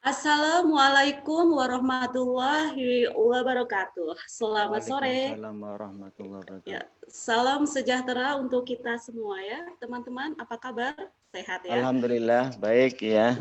Assalamualaikum warahmatullahi wabarakatuh. Selamat sore. Waalaikumsalam warahmatullahi Ya, wabarakatuh. salam sejahtera untuk kita semua ya, teman-teman. Apa kabar? Sehat ya? Alhamdulillah, baik ya.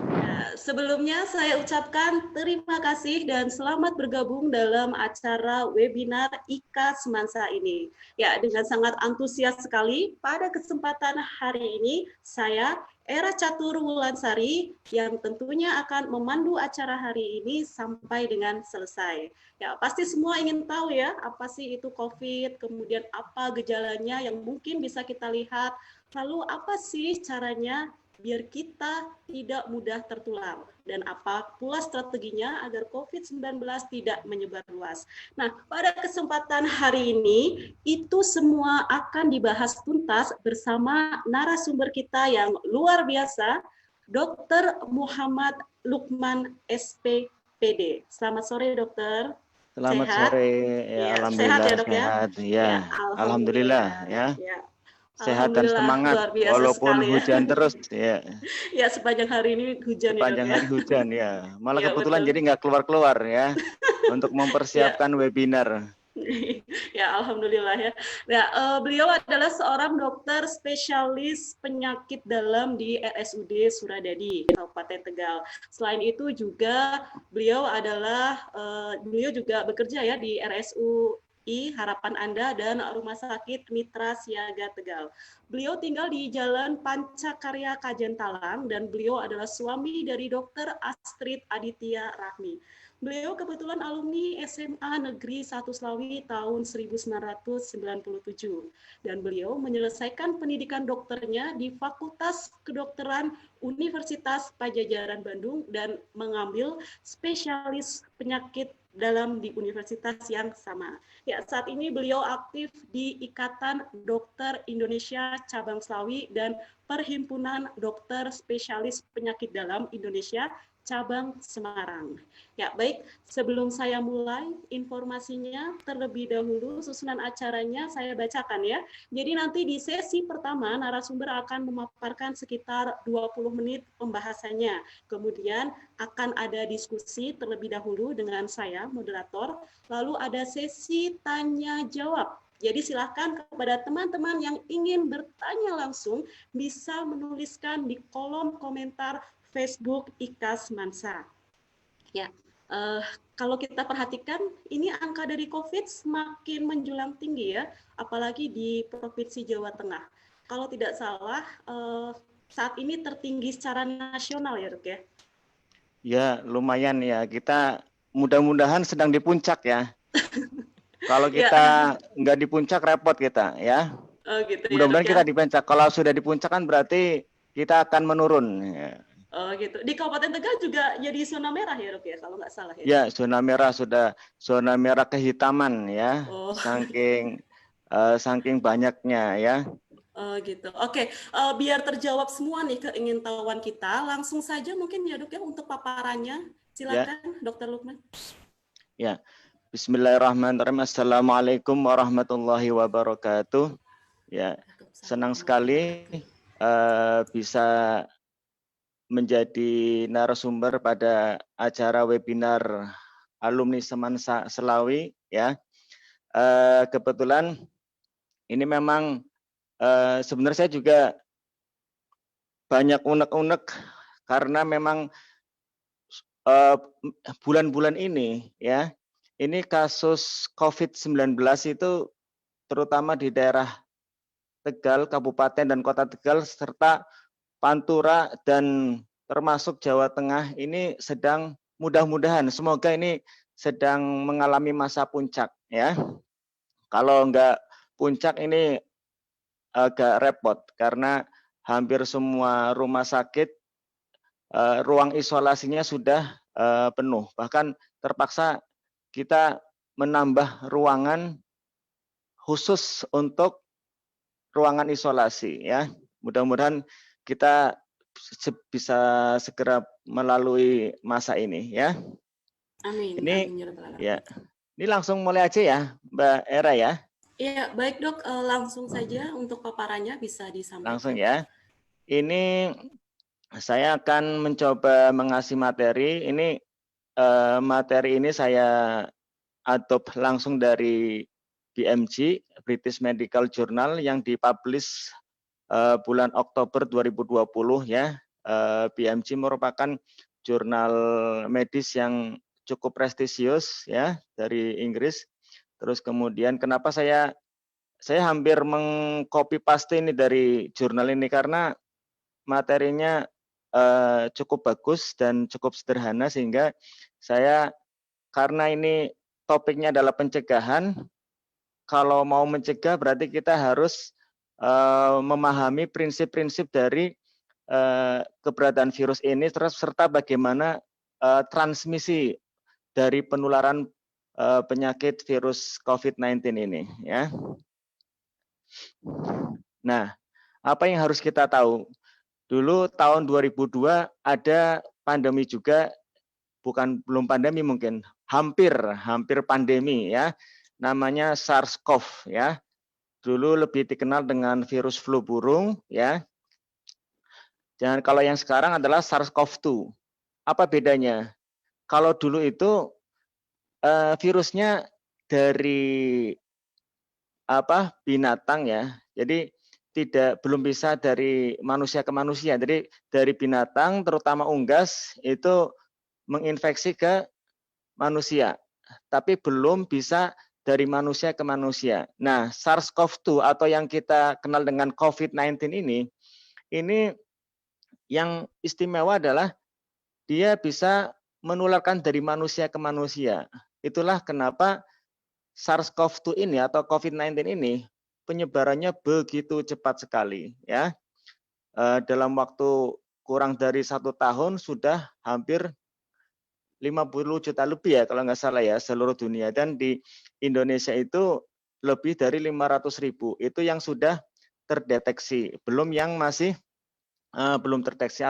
Sebelumnya saya ucapkan terima kasih dan selamat bergabung dalam acara webinar IKA Semansa ini. Ya, dengan sangat antusias sekali pada kesempatan hari ini saya Era Catur Wulansari yang tentunya akan memandu acara hari ini sampai dengan selesai. Ya, pasti semua ingin tahu ya, apa sih itu COVID, kemudian apa gejalanya yang mungkin bisa kita lihat, lalu apa sih caranya biar kita tidak mudah tertular dan apa pula strateginya agar COVID-19 tidak menyebar luas. Nah, pada kesempatan hari ini itu semua akan dibahas tuntas bersama narasumber kita yang luar biasa, Dr. Muhammad Lukman SPPD. Selamat sore, Dokter. Selamat Sehat? sore, Ya, ya sehat alhamdulillah ya, Dok ya? sehat. Ya, Ya, alhamdulillah alhamdulillah. ya. Ya, Sehat dan alhamdulillah semangat luar biasa walaupun sekali ya. hujan terus ya. Ya, sepanjang hari ini hujan ya, Dok Sepanjang ya. hari hujan ya. Malah Ya, kebetulan betul. jadi nggak keluar-keluar ya untuk Ya. mempersiapkan webinar. Ya, alhamdulillah ya. Ya, beliau adalah seorang dokter spesialis penyakit dalam di RSUD Suradadi, Kabupaten Tegal. Selain itu juga beliau juga bekerja ya di RSUI Harapan Anda dan Rumah Sakit Mitra Siaga Tegal. Beliau tinggal di Jalan Pancakarya Kajen Talang dan beliau adalah suami dari Dokter Astrid Aditya Rahmi. Beliau kebetulan alumni SMA Negeri 1 Slawi tahun 1997 dan beliau menyelesaikan pendidikan dokternya di Fakultas Kedokteran Universitas Pajajaran Bandung dan mengambil spesialis penyakit dalam di universitas yang sama. Ya, saat ini beliau aktif di Ikatan Dokter Indonesia Cabang Slawi dan Perhimpunan Dokter Spesialis Penyakit Dalam Indonesia Cabang Semarang. Ya, baik, sebelum saya mulai informasinya, terlebih dahulu susunan acaranya saya bacakan ya. Jadi nanti di sesi pertama narasumber akan memaparkan sekitar 20 menit pembahasannya. Kemudian akan ada diskusi terlebih dahulu dengan saya, moderator. Lalu ada sesi tanya jawab. Jadi silakan kepada teman-teman yang ingin bertanya langsung bisa menuliskan di kolom komentar Facebook IKA Semansa. Ya, kalau kita perhatikan ini angka dari COVID semakin menjulang tinggi ya, apalagi di Provinsi Jawa Tengah. Kalau tidak salah, saat ini tertinggi secara nasional ya, Dok ya? Ya, lumayan ya. Kita mudah-mudahan sedang di puncak ya. Kalau kita nggak di puncak repot kita ya. Oh, gitu ya, Dok Mudah-mudahan ya. kita di puncak. Kalau sudah di puncak kan berarti kita akan menurun. Ya. Oh, gitu. Di Kabupaten Tegal juga jadi zona merah ya, Dok ya, kalau nggak salah ya. Ya, zona merah sudah zona merah kehitaman ya. Oh. Saking banyaknya ya. Oh, gitu. Oke, biar terjawab semua nih keingintahuan kita, langsung saja mungkin ya, Dok ya, untuk paparannya. Silakan, ya. Dr. Lukman. Ya. Bismillahirrahmanirrahim. Assalamualaikum warahmatullahi wabarakatuh. Ya, senang sekali bisa menjadi narasumber pada acara webinar alumni Semansa Selawi ya. Kebetulan ini memang sebenarnya saya juga banyak unek-unek karena memang bulan-bulan ini ya, ini kasus COVID-19 itu terutama di daerah Tegal, Kabupaten dan Kota Tegal serta Pantura dan termasuk Jawa Tengah ini sedang mudah-mudahan semoga ini sedang mengalami masa puncak ya. Kalau enggak puncak ini agak repot karena hampir semua rumah sakit ruang isolasinya sudah penuh. Bahkan terpaksa kita menambah ruangan khusus untuk ruangan isolasi ya. Mudah-mudahan kita bisa segera melalui masa ini ya. Amin, Ini amin ya rabbal alamin. ya. Ini langsung mulai aja ya, Mbak Era ya. Iya, baik Dok, langsung saja untuk paparannya bisa Langsung disampaikan. ya. Ini saya akan mencoba mengasih materi. Ini materi ini saya adopt langsung dari BMJ, British Medical Journal yang dipublish bulan Oktober 2020 ya. BMJ merupakan jurnal medis yang cukup prestisius ya dari Inggris. Terus kemudian kenapa saya hampir mengcopy paste ini dari jurnal ini karena materinya cukup bagus dan cukup sederhana sehingga saya karena ini topiknya adalah pencegahan. Kalau mau mencegah berarti kita harus memahami prinsip-prinsip dari keberadaan virus ini terus serta bagaimana transmisi dari penularan penyakit virus COVID-19 ini ya. Nah, apa yang harus kita tahu? Dulu tahun 2002 ada pandemi juga, belum pandemi mungkin, hampir pandemi ya. Namanya SARS-CoV ya. Dulu lebih dikenal dengan virus flu burung ya. Dan kalau yang sekarang adalah SARS-CoV-2. Apa bedanya? Kalau dulu itu virusnya dari binatang ya. Jadi belum bisa dari manusia ke manusia. Jadi dari binatang terutama unggas itu menginfeksi ke manusia. Tapi belum bisa dari manusia ke manusia. Nah, SARS-CoV-2 atau yang kita kenal dengan COVID-19 ini yang istimewa adalah dia bisa menularkan dari manusia ke manusia. Itulah kenapa SARS-CoV-2 ini atau COVID-19 ini penyebarannya begitu cepat sekali ya. Dalam waktu kurang dari 1 tahun sudah hampir 50 juta lebih ya kalau nggak salah ya seluruh dunia, dan di Indonesia itu lebih dari 500.000 itu yang sudah terdeteksi, belum yang masih belum terdeteksi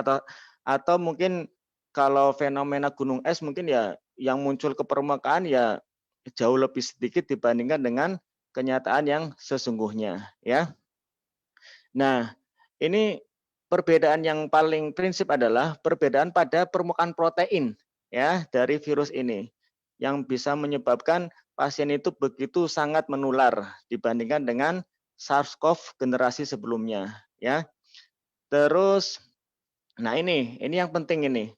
atau mungkin kalau fenomena gunung es mungkin ya yang muncul ke permukaan ya jauh lebih sedikit dibandingkan dengan kenyataan yang sesungguhnya ya. Nah, ini perbedaan yang paling prinsip adalah perbedaan pada permukaan protein ya dari virus ini yang bisa menyebabkan pasien itu begitu sangat menular dibandingkan dengan SARS-CoV generasi sebelumnya ya. Terus nah ini yang penting ini.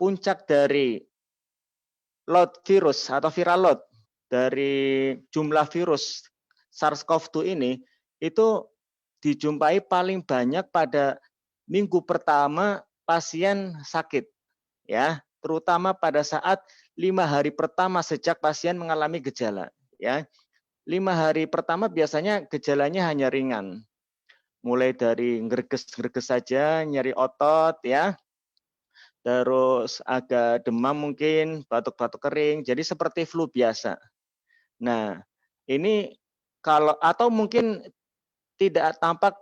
Puncak dari load virus atau viral load dari jumlah virus SARS-CoV-2 ini itu dijumpai paling banyak pada minggu pertama pasien sakit ya, terutama pada saat 5 hari pertama sejak pasien mengalami gejala ya. 5 hari pertama biasanya gejalanya hanya ringan. Mulai dari ngerges-ngerges saja, nyeri otot ya. Terus agak demam mungkin, batuk-batuk kering, jadi seperti flu biasa. Nah, ini kalau atau mungkin tidak tampak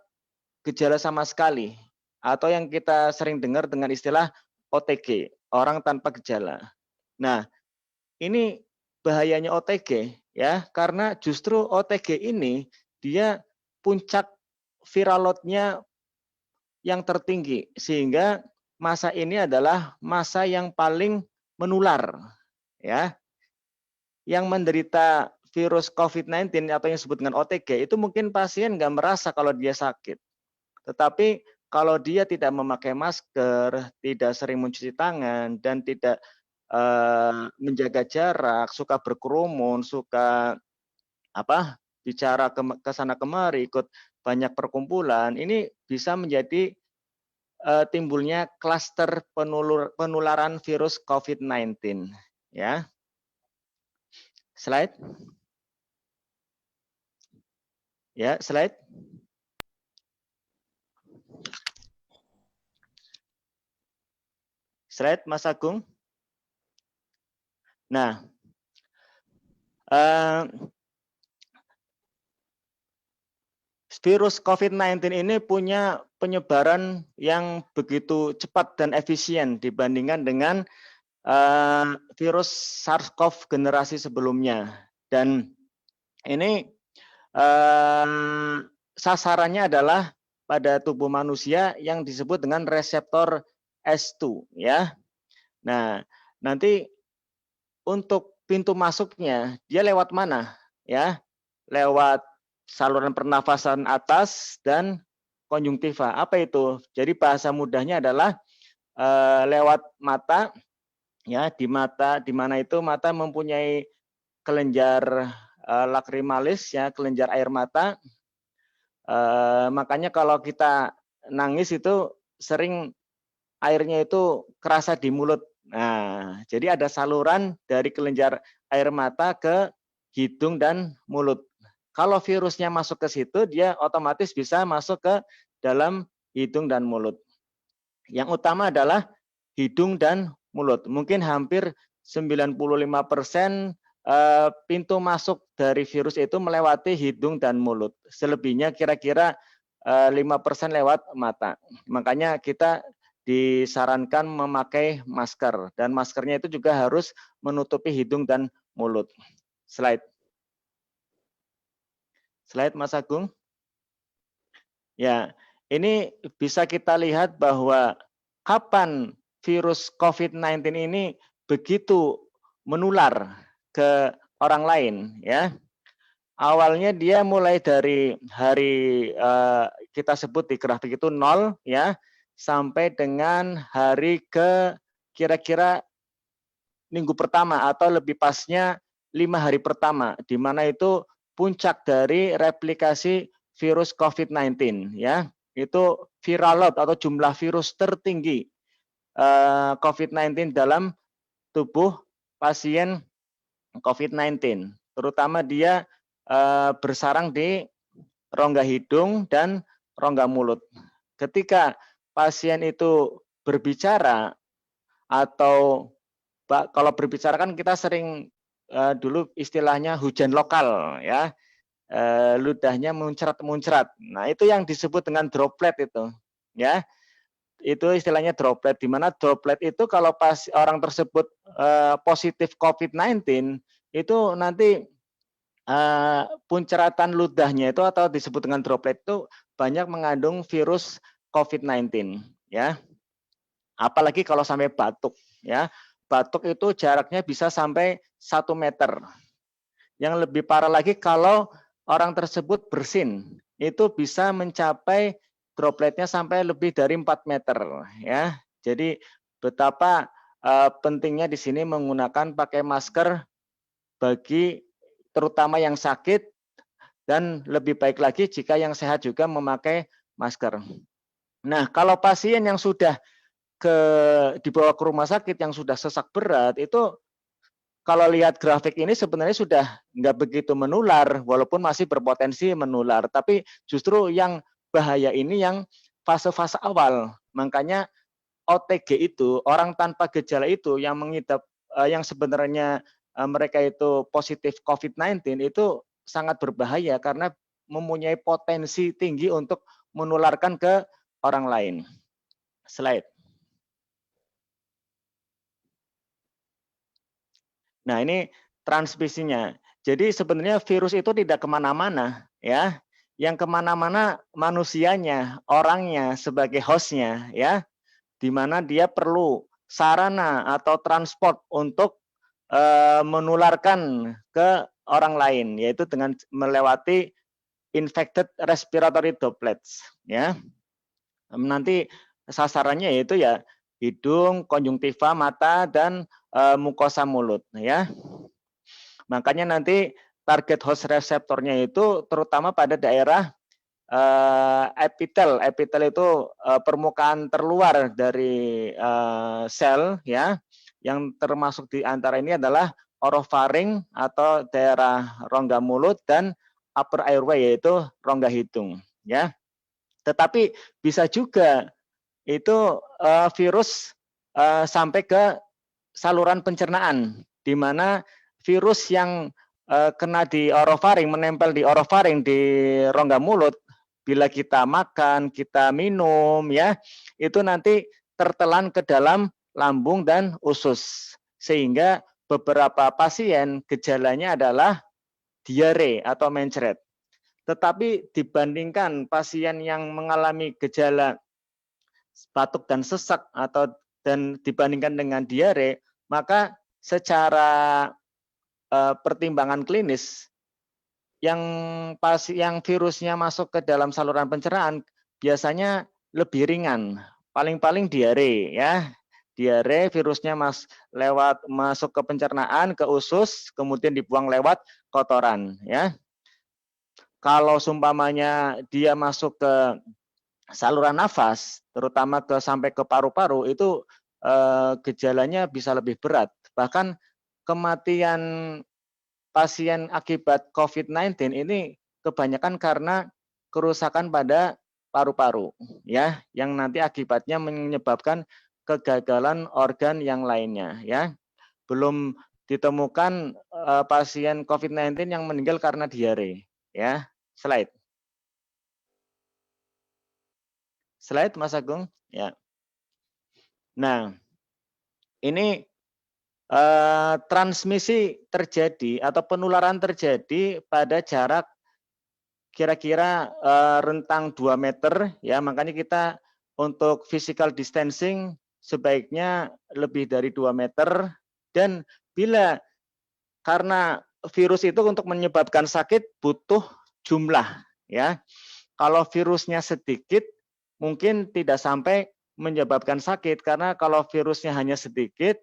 gejala sama sekali atau yang kita sering dengar dengan istilah OTG, orang tanpa gejala. Nah, ini bahayanya OTG ya, karena justru OTG ini dia puncak viral load-nya yang tertinggi sehingga masa ini adalah masa yang paling menular ya. Yang menderita virus COVID-19 atau yang disebut dengan OTG itu mungkin pasien nggak merasa kalau dia sakit. Tetapi kalau dia tidak memakai masker, tidak sering mencuci tangan, dan tidak menjaga jarak, suka berkerumun, suka bicara ke sana kemari, ikut banyak perkumpulan, ini bisa menjadi timbulnya klaster penularan virus COVID-19. Ya, slide. Ya, slide. Slide, Mas Agung. Nah, virus COVID-19 ini punya penyebaran yang begitu cepat dan efisien dibandingkan dengan virus SARS-CoV generasi sebelumnya. Dan ini sasarannya adalah pada tubuh manusia yang disebut dengan reseptor S2, ya. Nah, nanti untuk pintu masuknya dia lewat mana, ya? Lewat saluran pernafasan atas dan konjungtiva. Apa itu? Jadi bahasa mudahnya adalah lewat mata, ya, di mana itu mata mempunyai kelenjar lakrimalis, ya, kelenjar air mata. Makanya kalau kita nangis itu sering airnya itu kerasa di mulut. Nah, jadi ada saluran dari kelenjar air mata ke hidung dan mulut. Kalau virusnya masuk ke situ, dia otomatis bisa masuk ke dalam hidung dan mulut. Yang utama adalah hidung dan mulut. Mungkin hampir 95% pintu masuk dari virus itu melewati hidung dan mulut. Selebihnya kira-kira 5% lewat mata. Makanya kita disarankan memakai masker. Dan maskernya itu juga harus menutupi hidung dan mulut. Slide. Slide, Mas Agung. Ya, ini bisa kita lihat bahwa kapan virus COVID-19 ini begitu menular ke orang lain, ya. Awalnya dia mulai dari hari kita sebut di grafik itu 0, ya, sampai dengan hari ke kira-kira minggu pertama atau lebih pasnya 5 hari pertama, di mana itu puncak dari replikasi virus COVID-19, ya. Itu viral load atau jumlah virus tertinggi COVID-19 dalam tubuh pasien COVID-19. Terutama dia bersarang di rongga hidung dan rongga mulut. Ketika pasien itu berbicara atau kalau berbicara kan kita sering dulu istilahnya hujan lokal, ya, ludahnya muncrat-muncrat. Nah, itu yang disebut dengan droplet itu, ya. Itu istilahnya droplet, di mana droplet itu kalau pas orang tersebut positif COVID-19 itu nanti puncratan ludahnya itu atau disebut dengan droplet itu banyak mengandung virus COVID-19, ya. Apalagi kalau sampai batuk, ya. Batuk itu jaraknya bisa sampai 1 meter. Yang lebih parah lagi kalau orang tersebut bersin, itu bisa mencapai dropletnya sampai lebih dari 4 meter, ya. Jadi betapa pentingnya di sini menggunakan pakai masker bagi terutama yang sakit, dan lebih baik lagi jika yang sehat juga memakai masker. Nah, kalau pasien yang sudah dibawa ke rumah sakit yang sudah sesak berat, itu kalau lihat grafik ini sebenarnya sudah nggak begitu menular, walaupun masih berpotensi menular. Tapi justru yang bahaya ini yang fase-fase awal. Makanya OTG itu, orang tanpa gejala itu yang mengidap, yang sebenarnya mereka itu positif COVID-19 itu sangat berbahaya karena mempunyai potensi tinggi untuk menularkan ke orang lain. Slide. Nah, ini transmisinya. Jadi sebenarnya virus itu tidak kemana-mana, ya. Yang kemana-mana manusianya, orangnya sebagai hostnya, ya. Di mana dia perlu sarana atau transport untuk menularkan ke orang lain, yaitu dengan melewati infected respiratory droplets, ya. Nanti sasarannya yaitu ya hidung, konjungtiva mata, dan mukosa mulut ya. Makanya nanti target host reseptornya itu terutama pada daerah epitel. Epitel itu permukaan terluar dari sel ya. Yang termasuk di antara ini adalah orofaring atau daerah rongga mulut dan upper airway yaitu rongga hidung ya. Tetapi bisa juga itu virus sampai ke saluran pencernaan, di mana virus yang kena di orofaring, menempel di orofaring di rongga mulut, bila kita makan, kita minum, ya, itu nanti tertelan ke dalam lambung dan usus, sehingga beberapa pasien gejalanya adalah diare atau mencret. Tetapi dibandingkan pasien yang mengalami gejala batuk dan sesak dan dibandingkan dengan diare, maka secara pertimbangan klinis yang virusnya masuk ke dalam saluran pencernaan biasanya lebih ringan, paling-paling diare ya. Diare virusnya masuk ke pencernaan, ke usus, kemudian dibuang lewat kotoran ya. Kalau seumpamanya dia masuk ke saluran nafas, terutama sampai ke paru-paru, itu gejalanya bisa lebih berat. Bahkan kematian pasien akibat COVID-19 ini kebanyakan karena kerusakan pada paru-paru, ya, yang nanti akibatnya menyebabkan kegagalan organ yang lainnya, ya. Belum ditemukan pasien COVID-19 yang meninggal karena diare, ya. Slide. Slide, Mas Agung, ya. Nah, ini transmisi terjadi atau penularan terjadi pada jarak kira-kira rentang 2 meter, ya, makanya kita untuk physical distancing sebaiknya lebih dari 2 meter, dan bila karena virus itu untuk menyebabkan sakit butuh jumlah, ya. Kalau virusnya sedikit mungkin tidak sampai menyebabkan sakit, karena kalau virusnya hanya sedikit,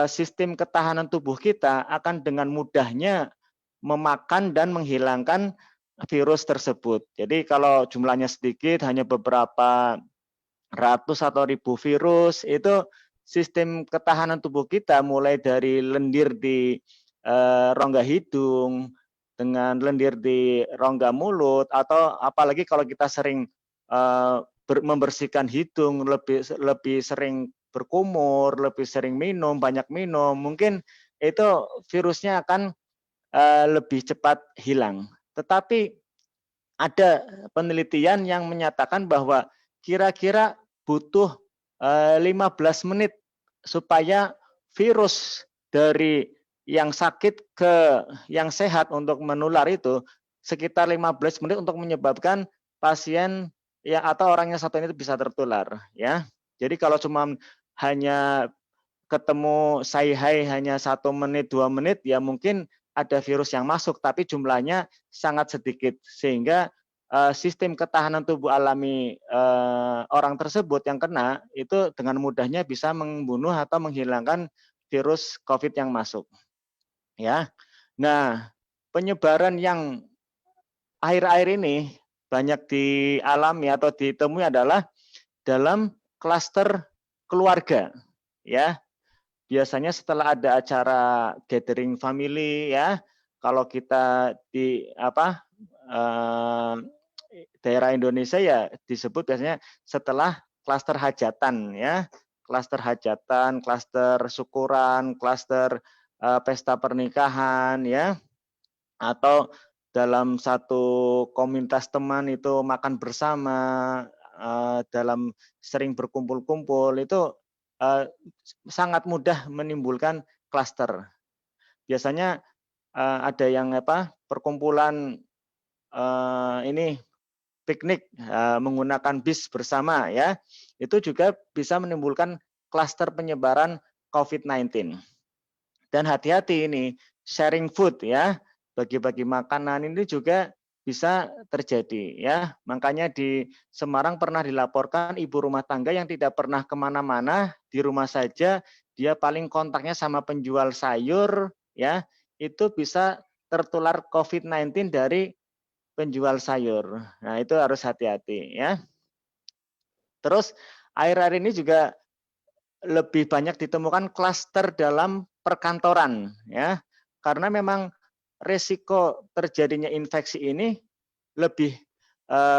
sistem ketahanan tubuh kita akan dengan mudahnya memakan dan menghilangkan virus tersebut. Jadi kalau jumlahnya sedikit, hanya beberapa ratus atau ribu virus, itu sistem ketahanan tubuh kita mulai dari lendir di rongga hidung, dengan lendir di rongga mulut, atau apalagi kalau kita sering membersihkan hidung, lebih sering berkumur, lebih sering minum, banyak minum, mungkin itu virusnya akan lebih cepat hilang. Tetapi ada penelitian yang menyatakan bahwa kira-kira butuh 15 menit supaya virus dari yang sakit ke yang sehat untuk menular itu sekitar 15 menit untuk menyebabkan pasien ya atau orang yang satu ini bisa tertular ya. Jadi kalau cuma hanya ketemu say hi hanya 1 menit 2 menit ya mungkin ada virus yang masuk, tapi jumlahnya sangat sedikit sehingga sistem ketahanan tubuh alami orang tersebut yang kena itu dengan mudahnya bisa membunuh atau menghilangkan virus COVID yang masuk. Ya, nah penyebaran yang akhir-akhir ini banyak dialami atau ditemui adalah dalam klaster keluarga. Ya, biasanya setelah ada acara gathering family ya, kalau kita di daerah Indonesia ya disebut biasanya setelah klaster hajatan ya, klaster hajatan, klaster syukuran, klaster pesta pernikahan ya, atau dalam satu komunitas teman itu makan bersama, dalam sering berkumpul-kumpul itu sangat mudah menimbulkan klaster. Biasanya ada yang perkumpulan ini piknik menggunakan bis bersama ya, itu juga bisa menimbulkan klaster penyebaran COVID-19. Dan hati-hati ini sharing food ya, bagi-bagi makanan ini juga bisa terjadi ya. Makanya di Semarang pernah dilaporkan ibu rumah tangga yang tidak pernah kemana-mana, di rumah saja dia paling kontaknya sama penjual sayur ya, itu bisa tertular COVID-19 dari penjual sayur. Nah, itu harus hati-hati ya. Terus akhir-akhir ini juga lebih banyak ditemukan klaster dalam perkantoran ya. Karena memang risiko terjadinya infeksi ini lebih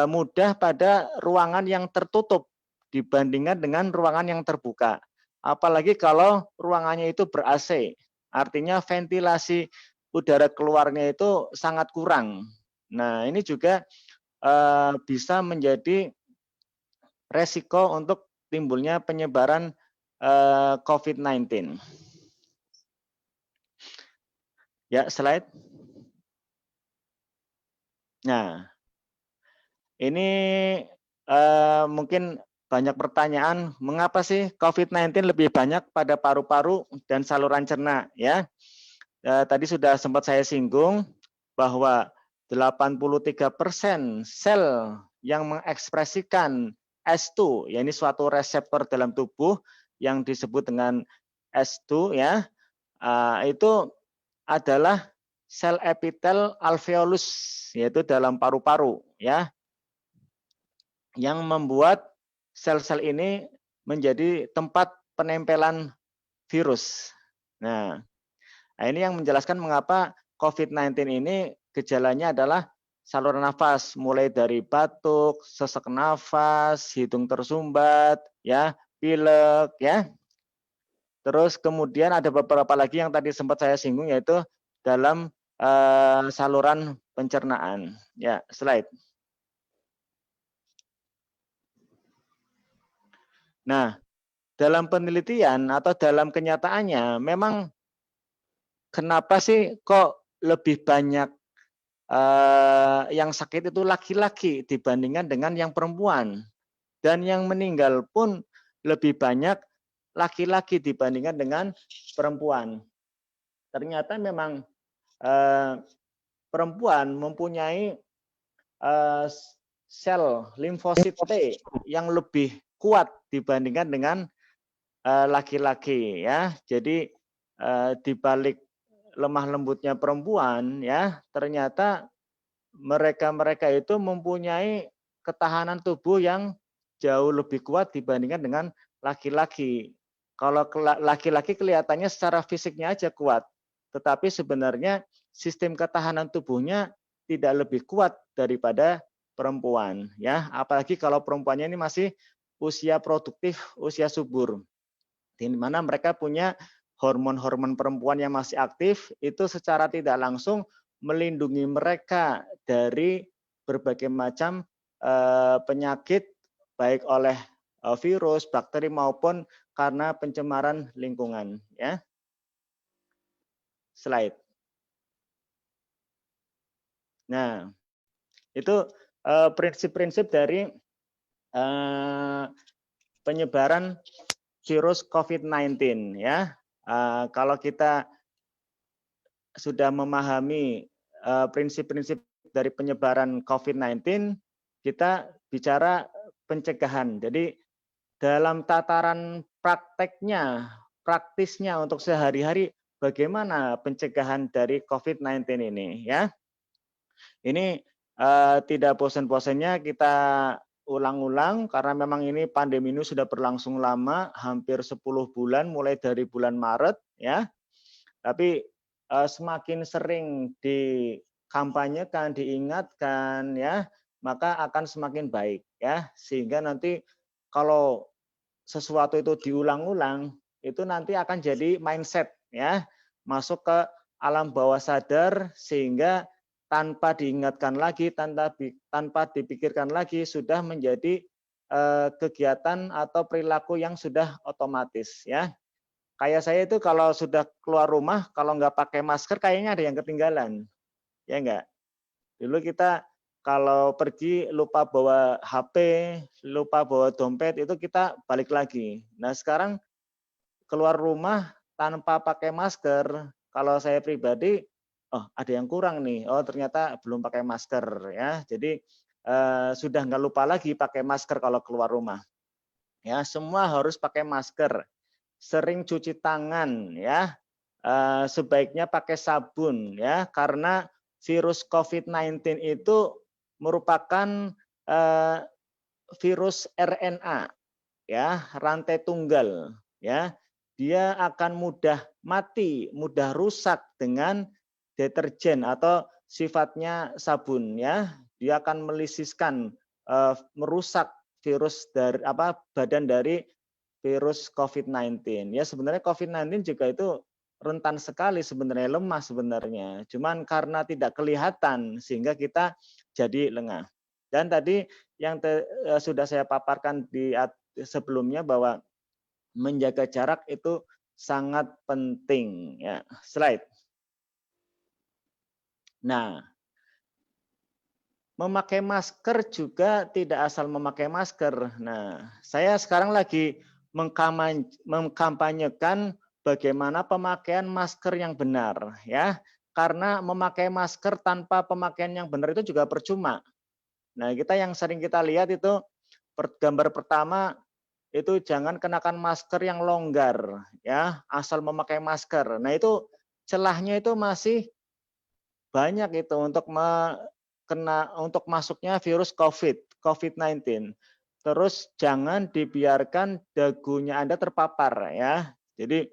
mudah pada ruangan yang tertutup dibandingkan dengan ruangan yang terbuka. Apalagi kalau ruangannya itu ber-AC, artinya ventilasi udara keluarnya itu sangat kurang. Nah, ini juga bisa menjadi resiko untuk timbulnya penyebaran COVID-19. Ya, slide. Nah, ini mungkin banyak pertanyaan, mengapa sih COVID-19 lebih banyak pada paru-paru dan saluran cerna ya? Tadi sudah sempat saya singgung bahwa 83% sel yang mengekspresikan S2, ya ini suatu reseptor dalam tubuh yang disebut dengan S2 ya, itu adalah sel epitel alveolus, yaitu dalam paru-paru ya, yang membuat sel-sel ini menjadi tempat penempelan virus. Nah, ini yang menjelaskan mengapa COVID-19 ini gejalanya adalah saluran nafas, mulai dari batuk, sesak nafas, hidung tersumbat, ya, pilek, ya. Terus kemudian ada beberapa lagi yang tadi sempat saya singgung, yaitu dalam saluran pencernaan. Ya, slide. Nah, dalam penelitian atau dalam kenyataannya, memang kenapa sih kok lebih banyak yang sakit itu laki-laki dibandingkan dengan yang perempuan, dan yang meninggal pun lebih banyak laki-laki dibandingkan dengan perempuan. Ternyata memang perempuan mempunyai sel limfosit T yang lebih kuat dibandingkan dengan laki-laki ya. Jadi di balik lemah lembutnya perempuan ya, ternyata mereka itu mempunyai ketahanan tubuh yang jauh lebih kuat dibandingkan dengan laki-laki. Kalau laki-laki kelihatannya secara fisiknya aja kuat, tetapi sebenarnya sistem ketahanan tubuhnya tidak lebih kuat daripada perempuan ya, apalagi kalau perempuannya ini masih usia produktif, usia subur, di mana mereka punya hormon-hormon perempuan yang masih aktif, itu secara tidak langsung melindungi mereka dari berbagai macam penyakit, baik oleh virus, bakteri maupun karena pencemaran lingkungan. Ya, slide. Nah, itu prinsip-prinsip dari penyebaran virus COVID-19 ya. Kalau kita sudah memahami prinsip-prinsip dari penyebaran COVID-19, kita bicara pencegahan. Jadi dalam tataran prakteknya, praktisnya untuk sehari-hari, bagaimana pencegahan dari COVID-19 ini ya. Ini tidak bosan-bosannya kita ulang-ulang karena memang ini pandemi ini sudah berlangsung lama, hampir 10 bulan mulai dari bulan Maret ya. Tapi semakin sering dikampanyekan, diingatkan ya, maka akan semakin baik ya. Sehingga nanti kalau sesuatu itu diulang-ulang, itu nanti akan jadi mindset ya, masuk ke alam bawah sadar sehingga tanpa diingatkan lagi, tanpa dipikirkan lagi sudah menjadi kegiatan atau perilaku yang sudah otomatis ya. Kayak saya itu kalau sudah keluar rumah, kalau nggak pakai masker kayaknya ada yang ketinggalan, ya enggak? Dulu kita kalau pergi lupa bawa HP, lupa bawa dompet, itu kita balik lagi. Nah sekarang keluar rumah tanpa pakai masker, kalau saya pribadi oh ada yang kurang nih, oh ternyata belum pakai masker ya. Jadi sudah nggak lupa lagi pakai masker kalau keluar rumah. Ya, semua harus pakai masker. Sering cuci tangan ya. Sebaiknya pakai sabun ya, karena virus COVID-19 itu merupakan virus RNA ya, rantai tunggal ya. Dia akan mudah mati, mudah rusak dengan deterjen atau sifatnya sabun ya. Dia akan melisiskan, merusak virus dari badan dari virus COVID-19. Ya sebenarnya COVID-19 juga itu rentan sekali sebenarnya, lemah sebenarnya. Cuman karena tidak kelihatan sehingga kita jadi lengah. Dan tadi yang sudah saya paparkan di sebelumnya bahwa menjaga jarak itu sangat penting ya. Slide. Nah, memakai masker juga tidak asal memakai masker. Nah, saya sekarang lagi mengkampanyekan bagaimana pemakaian masker yang benar ya. Karena memakai masker tanpa pemakaian yang benar itu juga percuma. Nah, yang sering kita lihat itu gambar pertama itu jangan kenakan masker yang longgar ya, asal memakai masker. Nah, itu celahnya itu masih banyak itu untuk masuknya virus COVID-19. Terus jangan dibiarkan dagunya Anda terpapar ya. Jadi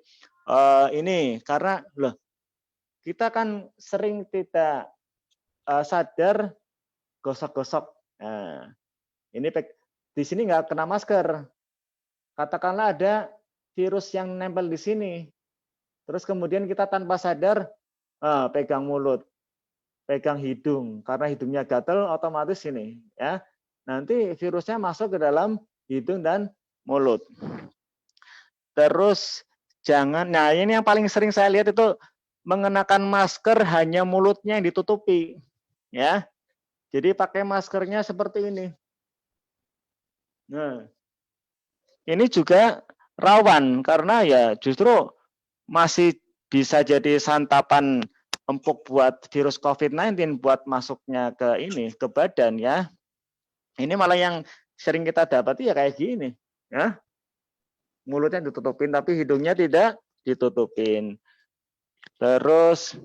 ini karena loh kita kan sering tidak sadar gosok-gosok. Nah, ini di sini nggak kena masker. Katakanlah ada virus yang nempel di sini. Terus kemudian kita tanpa sadar pegang mulut, pegang hidung, karena hidungnya gatel otomatis ini ya. Nanti virusnya masuk ke dalam hidung dan mulut. Terus nah ini yang paling sering saya lihat itu mengenakan masker hanya mulutnya yang ditutupi ya. Jadi pakai maskernya seperti ini. Nah, ini juga rawan karena ya justru masih bisa jadi santapan empuk buat virus COVID-19 buat masuknya ke badan ya. Ini malah yang sering kita dapati ya kayak gini ya. Mulutnya ditutupin tapi hidungnya tidak ditutupin. Terus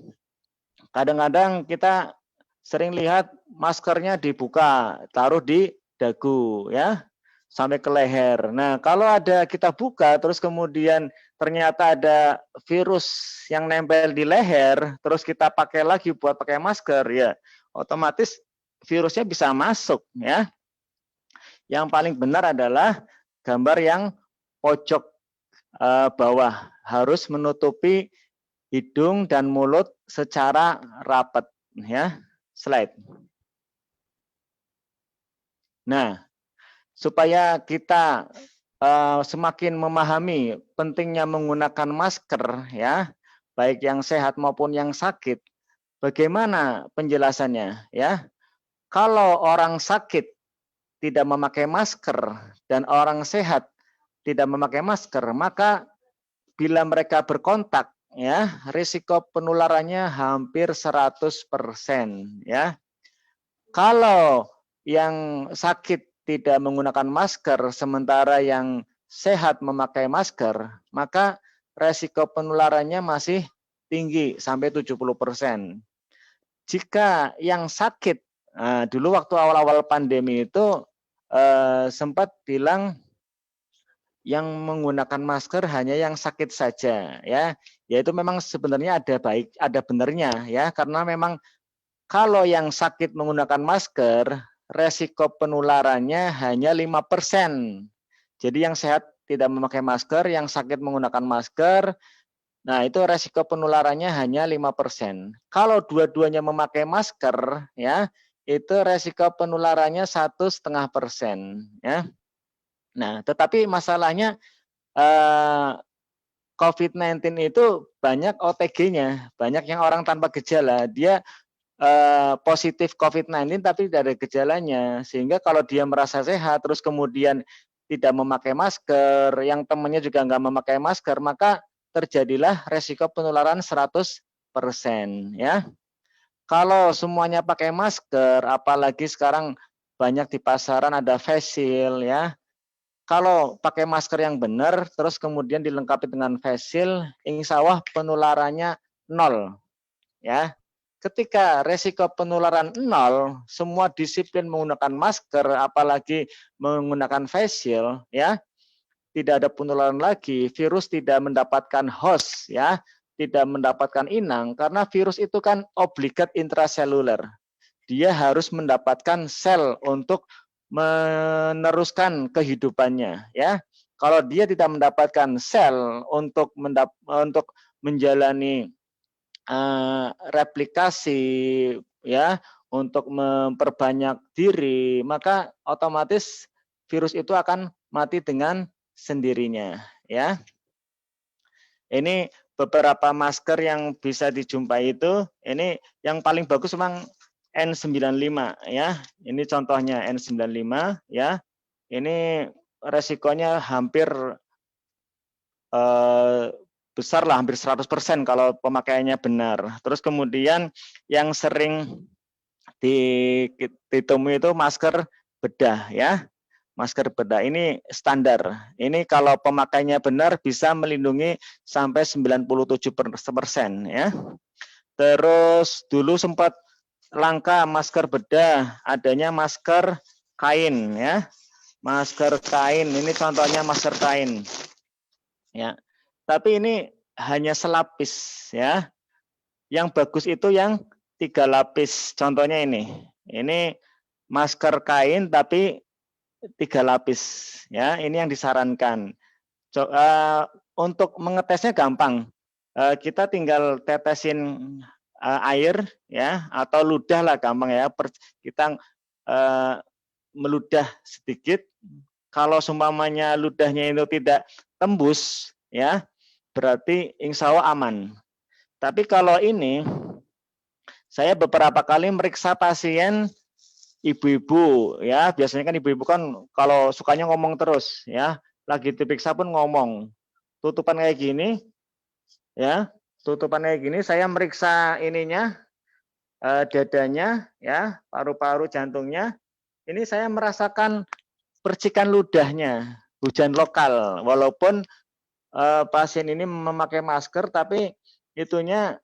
kadang-kadang kita sering lihat maskernya dibuka, taruh di dagu ya, sampai ke leher. Nah, kalau ada kita buka terus kemudian ternyata ada virus yang nempel di leher, terus kita pakai lagi buat pakai masker ya, otomatis virusnya bisa masuk ya. Yang paling benar adalah gambar yang pojok bawah, harus menutupi hidung dan mulut secara rapat ya. Slide. Nah, supaya kita semakin memahami pentingnya menggunakan masker ya, baik yang sehat maupun yang sakit. Bagaimana penjelasannya ya? Kalau orang sakit tidak memakai masker dan orang sehat tidak memakai masker, maka bila mereka berkontak ya, risiko penularannya hampir 100% ya. Kalau yang sakit tidak menggunakan masker sementara yang sehat memakai masker, maka risiko penularannya masih tinggi sampai 70%. Jika yang sakit, dulu waktu awal-awal pandemi itu sempat bilang yang menggunakan masker hanya yang sakit saja ya. Yaitu memang sebenarnya ada benarnya ya, karena memang kalau yang sakit menggunakan masker, resiko penularannya hanya 5%. Jadi yang sehat tidak memakai masker, yang sakit menggunakan masker, nah itu resiko penularannya hanya 5%. Kalau dua-duanya memakai masker, ya itu resiko penularannya 1,5% ya. Nah, tetapi masalahnya COVID-19 itu banyak OTG-nya, banyak yang orang tanpa gejala. Dia positif COVID-19 tapi tidak ada gejalanya, sehingga kalau dia merasa sehat terus kemudian tidak memakai masker, yang temannya juga nggak memakai masker, maka terjadilah resiko penularan 100% ya. Kalau semuanya pakai masker, apalagi sekarang banyak di pasaran ada face shield ya. Kalau pakai masker yang benar, terus kemudian dilengkapi dengan face shield, insya Allah penularannya nol ya. Ketika resiko penularan nol, semua disiplin menggunakan masker, apalagi menggunakan face shield ya, tidak ada penularan lagi, virus tidak mendapatkan host ya, tidak mendapatkan inang karena virus itu kan obligat intraseluler. Dia harus mendapatkan sel untuk meneruskan kehidupannya ya. Kalau dia tidak mendapatkan sel untuk menjalani replikasi ya, untuk memperbanyak diri, maka otomatis virus itu akan mati dengan sendirinya ya. Ini beberapa masker yang bisa dijumpai itu, ini yang paling bagus memang N95 ya. Ini contohnya N95 ya. Ini resikonya hampir besar lah, hampir 100% kalau pemakaiannya benar. Terus kemudian yang sering ditemui itu masker bedah ya. Masker bedah ini standar. Ini kalau pemakainya benar bisa melindungi sampai 97% ya. Terus dulu sempat langka masker bedah, adanya masker kain ya. Masker kain, ini contohnya masker kain. Ya. Tapi ini hanya selapis ya. Yang bagus itu yang 3 lapis. Contohnya ini. Ini masker kain tapi 3 lapis ya. Ini yang disarankan. Untuk mengetesnya gampang. Kita tinggal tetesin air ya, atau ludah lah gampang ya. Kita meludah sedikit. Kalau seumpamanya ludahnya itu tidak tembus ya, berarti insya Allah aman. Tapi kalau ini, saya beberapa kali meriksa pasien ibu-ibu ya, biasanya kan ibu-ibu kan kalau sukanya ngomong terus ya, lagi diperiksa pun ngomong. Tutupan kayak gini ya, tutupan kayak gini, saya meriksa ininya, dadanya ya, paru-paru, jantungnya. Ini saya merasakan percikan ludahnya, hujan lokal. Walaupun pasien ini memakai masker, tapi itunya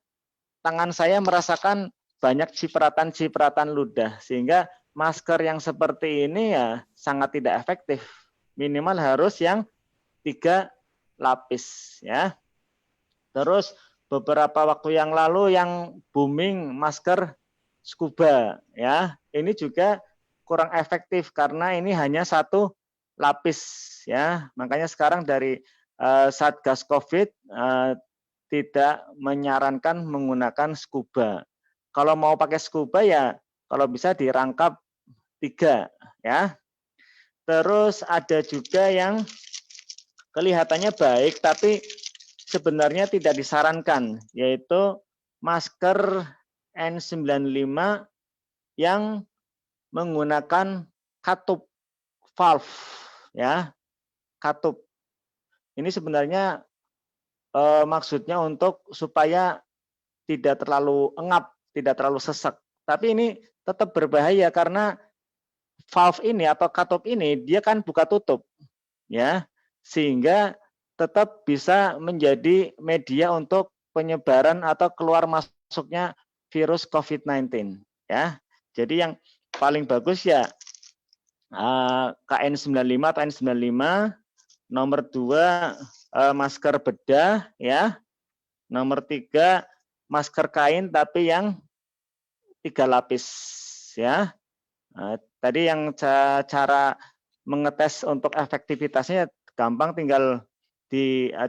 tangan saya merasakan banyak cipratan-cipratan ludah, sehingga masker yang seperti ini ya sangat tidak efektif. Minimal harus yang 3 lapis ya. Terus beberapa waktu yang lalu yang booming masker scuba ya. Ini juga kurang efektif karena ini hanya 1 lapis ya. Makanya sekarang dari Satgas Covid tidak menyarankan menggunakan scuba. Kalau mau pakai scuba ya kalau bisa dirangkap 3 ya. Terus ada juga yang kelihatannya baik tapi sebenarnya tidak disarankan, yaitu masker N95 yang menggunakan katup valve ya. Katup. Ini sebenarnya maksudnya untuk supaya tidak terlalu engap, tidak terlalu sesak. Tapi ini tetap berbahaya karena valve ini atau katup ini dia kan buka tutup ya. Sehingga tetap bisa menjadi media untuk penyebaran atau keluar masuknya virus COVID-19 ya. Jadi yang paling bagus ya KN95 atau N95, nomor 2 masker bedah ya. Nomor 3 masker kain tapi yang 3 lapis ya. Tadi yang cara mengetes untuk efektivitasnya gampang, tinggal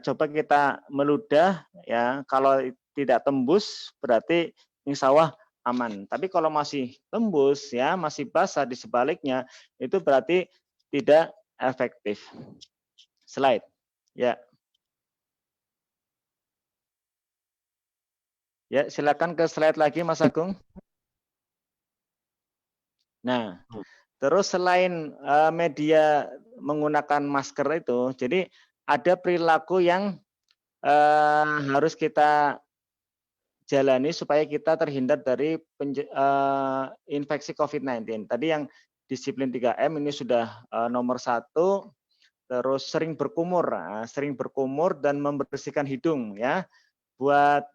coba kita meludah ya. Kalau tidak tembus berarti insya Allah aman. Tapi kalau masih tembus ya, masih basah di sebaliknya, itu berarti tidak efektif. Slide ya. Ya, silakan ke slide lagi Mas Agung. Nah, terus selain media menggunakan masker itu, jadi ada perilaku yang harus kita jalani supaya kita terhindar dari infeksi COVID-19. Tadi yang disiplin 3M ini sudah nomor 1, terus sering berkumur dan membersihkan hidung ya. Buat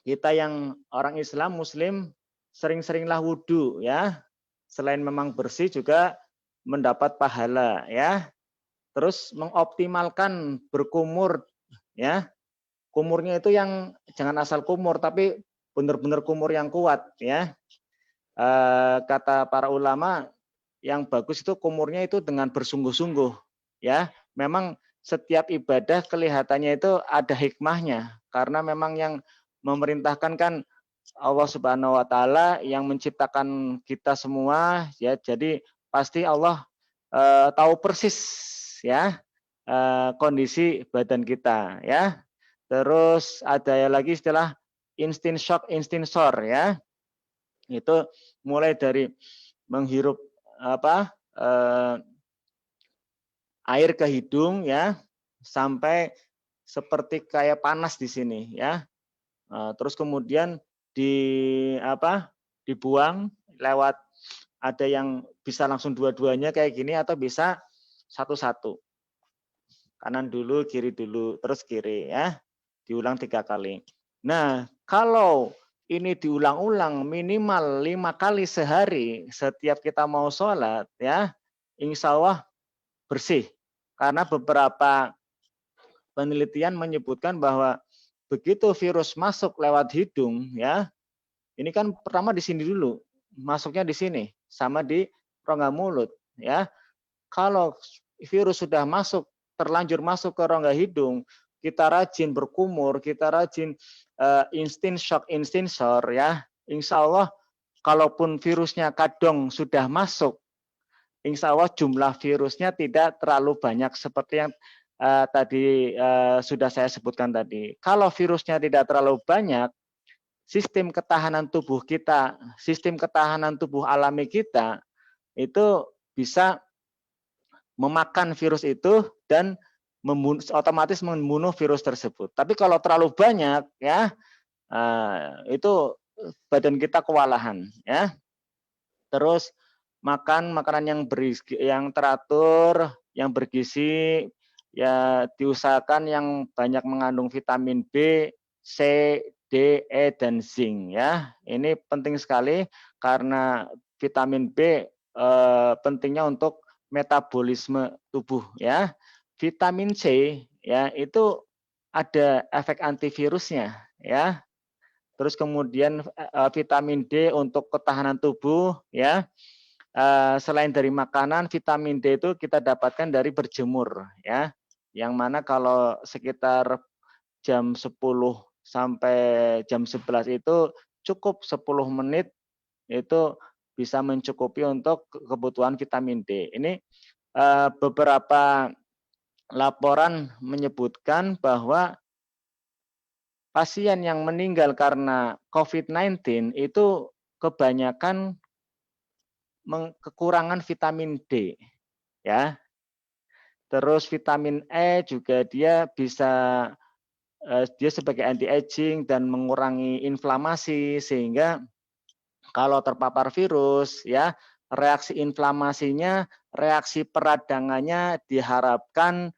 kita yang orang Islam, Muslim, sering-seringlah wudhu ya. Selain memang bersih juga mendapat pahala ya. Terus mengoptimalkan berkumur ya. Kumurnya itu yang jangan asal kumur, tapi benar-benar kumur yang kuat ya. Kata para ulama, yang bagus itu kumurnya itu dengan bersungguh-sungguh ya. Memang setiap ibadah kelihatannya itu ada hikmahnya, karena memang yang memerintahkan kan Allah Subhanahu wa taala yang menciptakan kita semua ya. Jadi pasti Allah tahu persis ya kondisi badan kita ya. Terus ada lagi istilah instant shock, instant sore ya. Itu mulai dari menghirup air ke hidung ya, sampai seperti kayak panas di sini ya. Terus kemudian dibuang lewat, ada yang bisa langsung dua-duanya kayak gini atau bisa satu-satu. Kanan dulu, kiri dulu, terus kiri ya. Diulang 3 kali. Nah, kalau ini diulang-ulang minimal 5 kali sehari setiap kita mau sholat ya, insya Allah bersih. Karena beberapa penelitian menyebutkan bahwa begitu virus masuk lewat hidung ya, ini kan pertama di sini dulu, masuknya di sini sama di rongga mulut ya. Kalau virus sudah masuk, terlanjur masuk ke rongga hidung, kita rajin berkumur, kita rajin instant shock, instant sore ya, insya Allah kalaupun virusnya kadang sudah masuk, insya Allah jumlah virusnya tidak terlalu banyak seperti yang tadi sudah saya sebutkan tadi. Kalau virusnya tidak terlalu banyak, sistem ketahanan tubuh kita, sistem ketahanan tubuh alami kita itu bisa memakan virus itu dan otomatis membunuh virus tersebut. Tapi kalau terlalu banyak ya, itu badan kita kewalahan ya. Terus makan makanan yang teratur, yang bergizi, ya diusahakan yang banyak mengandung vitamin B, C, D, E, dan zinc ya. Ini penting sekali karena vitamin B pentingnya untuk metabolisme tubuh ya. Vitamin C ya itu ada efek antivirusnya ya. Terus kemudian vitamin D untuk ketahanan tubuh ya. Selain dari makanan, vitamin D itu kita dapatkan dari berjemur ya. Yang mana kalau sekitar jam 10 sampai jam 11 itu cukup 10 menit itu bisa mencukupi untuk kebutuhan vitamin D. Ini beberapa laporan menyebutkan bahwa pasien yang meninggal karena COVID-19 itu kebanyakan kekurangan vitamin D ya. Terus vitamin E juga dia bisa dia sebagai anti aging dan mengurangi inflamasi, sehingga kalau terpapar virus ya, reaksi inflamasinya, reaksi peradangannya diharapkan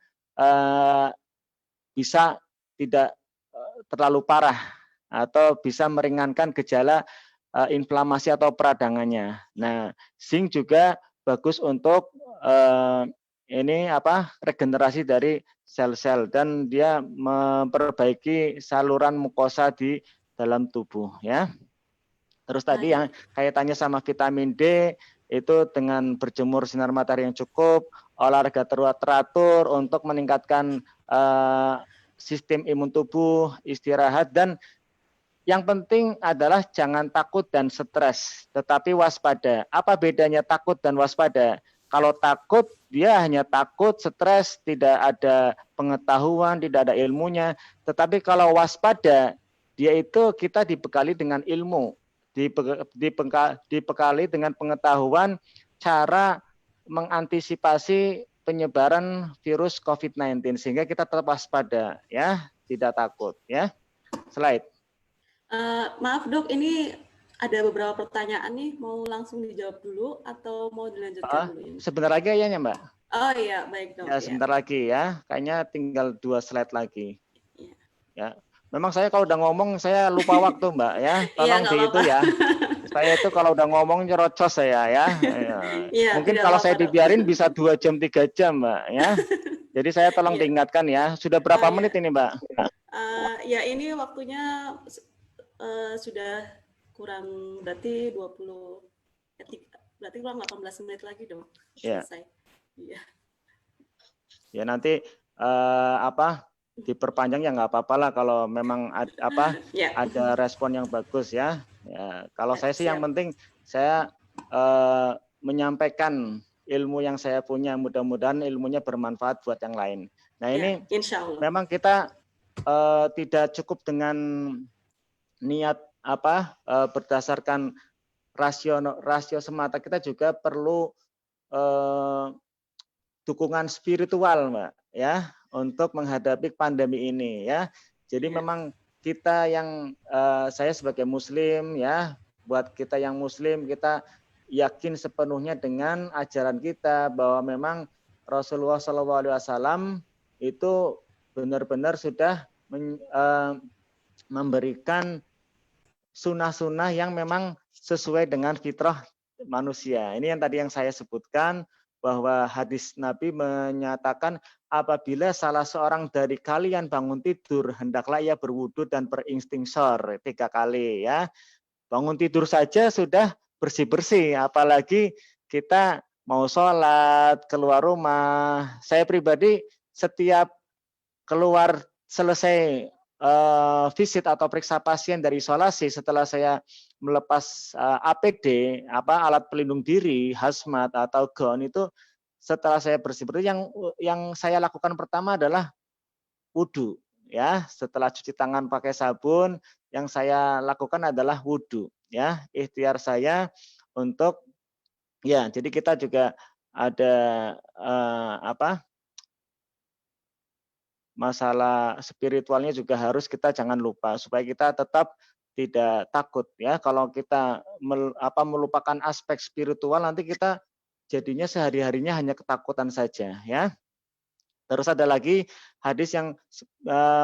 bisa tidak terlalu parah atau bisa meringankan gejala inflamasi atau peradangannya. Nah, zinc juga bagus untuk regenerasi dari sel-sel dan dia memperbaiki saluran mukosa di dalam tubuh ya. Terus tadi yang kaitannya sama vitamin D itu dengan berjemur sinar matahari yang cukup, olahraga teratur untuk meningkatkan sistem imun tubuh, istirahat, dan yang penting adalah jangan takut dan stres, tetapi waspada. Apa bedanya takut dan waspada? Kalau takut, dia hanya takut, stres, tidak ada pengetahuan, tidak ada ilmunya. Tetapi kalau waspada, dia itu kita dibekali dengan ilmu, dibekali dengan pengetahuan cara mengantisipasi penyebaran virus COVID-19 sehingga kita tetap waspada ya, tidak takut ya. Slide. Maaf dok, ini ada beberapa pertanyaan nih, mau langsung dijawab dulu atau mau dilanjutkan dulu ini? Sebentar lagi kayaknya Mbak. Oh iya, baik dok. Ya, Ya. sebentar lagi ya. Kayaknya tinggal 2 slide lagi. Iya, Ya. Memang saya kalau udah ngomong saya lupa waktu Mbak ya. iya Tolong nggak di itu apa-apa. ya. Saya itu kalau udah ngomong nyerocos saya ya. Ya. Iya, Mungkin tidak kalau apa-apa saya dok. dibiarin bisa 2 jam 3 jam Mbak ya. Jadi saya tolong Iya, diingatkan ya. Sudah oh berapa iya. menit ini Mbak? Ya ini waktunya sudah kurang berarti 20, berarti kurang 18 menit lagi dong Ya. selesai. Iya. Ya nanti diperpanjang ya nggak apa-apa lah kalau memang Ya, ada respon yang bagus ya. Ya kalau saya sih yang siap. penting saya menyampaikan ilmu yang saya punya, mudah-mudahan ilmunya bermanfaat buat yang lain. Nah Ya, ini insya Allah. memang kita tidak cukup dengan niat berdasarkan rasio semata, kita juga perlu dukungan spiritual, Mbak, ya, untuk menghadapi pandemi ini, ya. Jadi Ya, memang kita yang saya sebagai Muslim, ya, buat kita yang Muslim, kita yakin sepenuhnya dengan ajaran kita bahwa memang Rasulullah SAW itu benar-benar sudah memberikan sunnah-sunnah yang memang sesuai dengan fitrah manusia. Ini yang tadi yang saya sebutkan, bahwa hadis Nabi menyatakan apabila salah seorang dari kalian bangun tidur, hendaklah ia berwudu dan beristighfar 3 kali ya. Bangun tidur saja sudah bersih-bersih, apalagi kita mau sholat, keluar rumah. Saya pribadi setiap keluar selesai visit atau periksa pasien dari isolasi, setelah saya melepas APD, alat pelindung diri, hazmat atau gown itu, setelah saya bersih-bersih, yang saya lakukan pertama adalah wudhu. Ya, setelah cuci tangan pakai sabun, yang saya lakukan adalah wudhu. Ya, ikhtiar saya untuk jadi kita juga ada masalah spiritualnya juga harus kita jangan lupa supaya kita tetap tidak takut ya. Kalau kita melupakan aspek spiritual, nanti kita jadinya sehari-harinya hanya ketakutan saja ya. Terus ada lagi hadis yang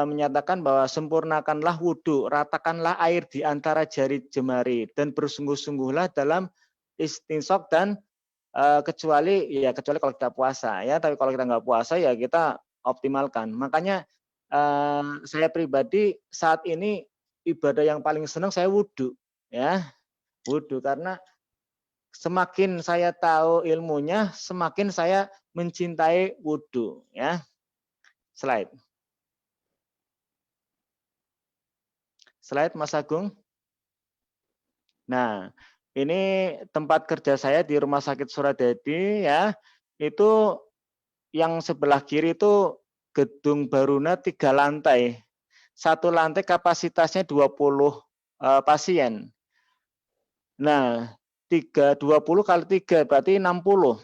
menyatakan bahwa sempurnakanlah wudhu, ratakanlah air di antara jari jemari dan bersungguh-sungguhlah dalam istinsok dan kecuali kalau kita puasa ya, tapi kalau kita nggak puasa ya kita optimalkan. Makanya saya pribadi saat ini ibadah yang paling senang saya wudhu ya, wudhu karena semakin saya tahu ilmunya, semakin saya mencintai wudhu ya. Slide Mas Agung. Nah, ini tempat kerja saya di Rumah Sakit Suradadi ya. Itu yang sebelah kiri itu gedung Baruna 3 lantai. Satu lantai kapasitasnya 20 pasien. Nah, 20 kali 3 berarti 60.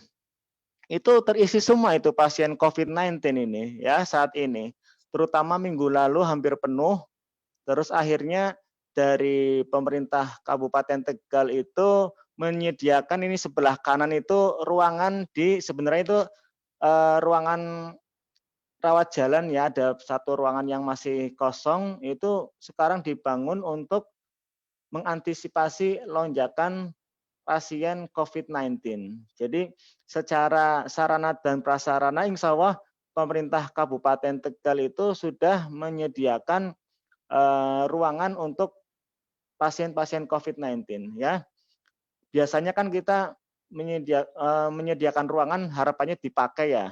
Itu terisi semua itu pasien COVID-19 ini ya saat ini. Terutama minggu lalu hampir penuh. Terus akhirnya dari pemerintah Kabupaten Tegal itu menyediakan ini sebelah kanan itu ruangan sebenarnya itu ruangan rawat jalan ya, ada satu ruangan yang masih kosong itu sekarang dibangun untuk mengantisipasi lonjakan pasien COVID-19. Jadi secara sarana dan prasarana insya Allah pemerintah Kabupaten Tegal itu sudah menyediakan ruangan untuk pasien-pasien COVID-19 ya. Biasanya kan kita menyediakan ruangan harapannya dipakai ya.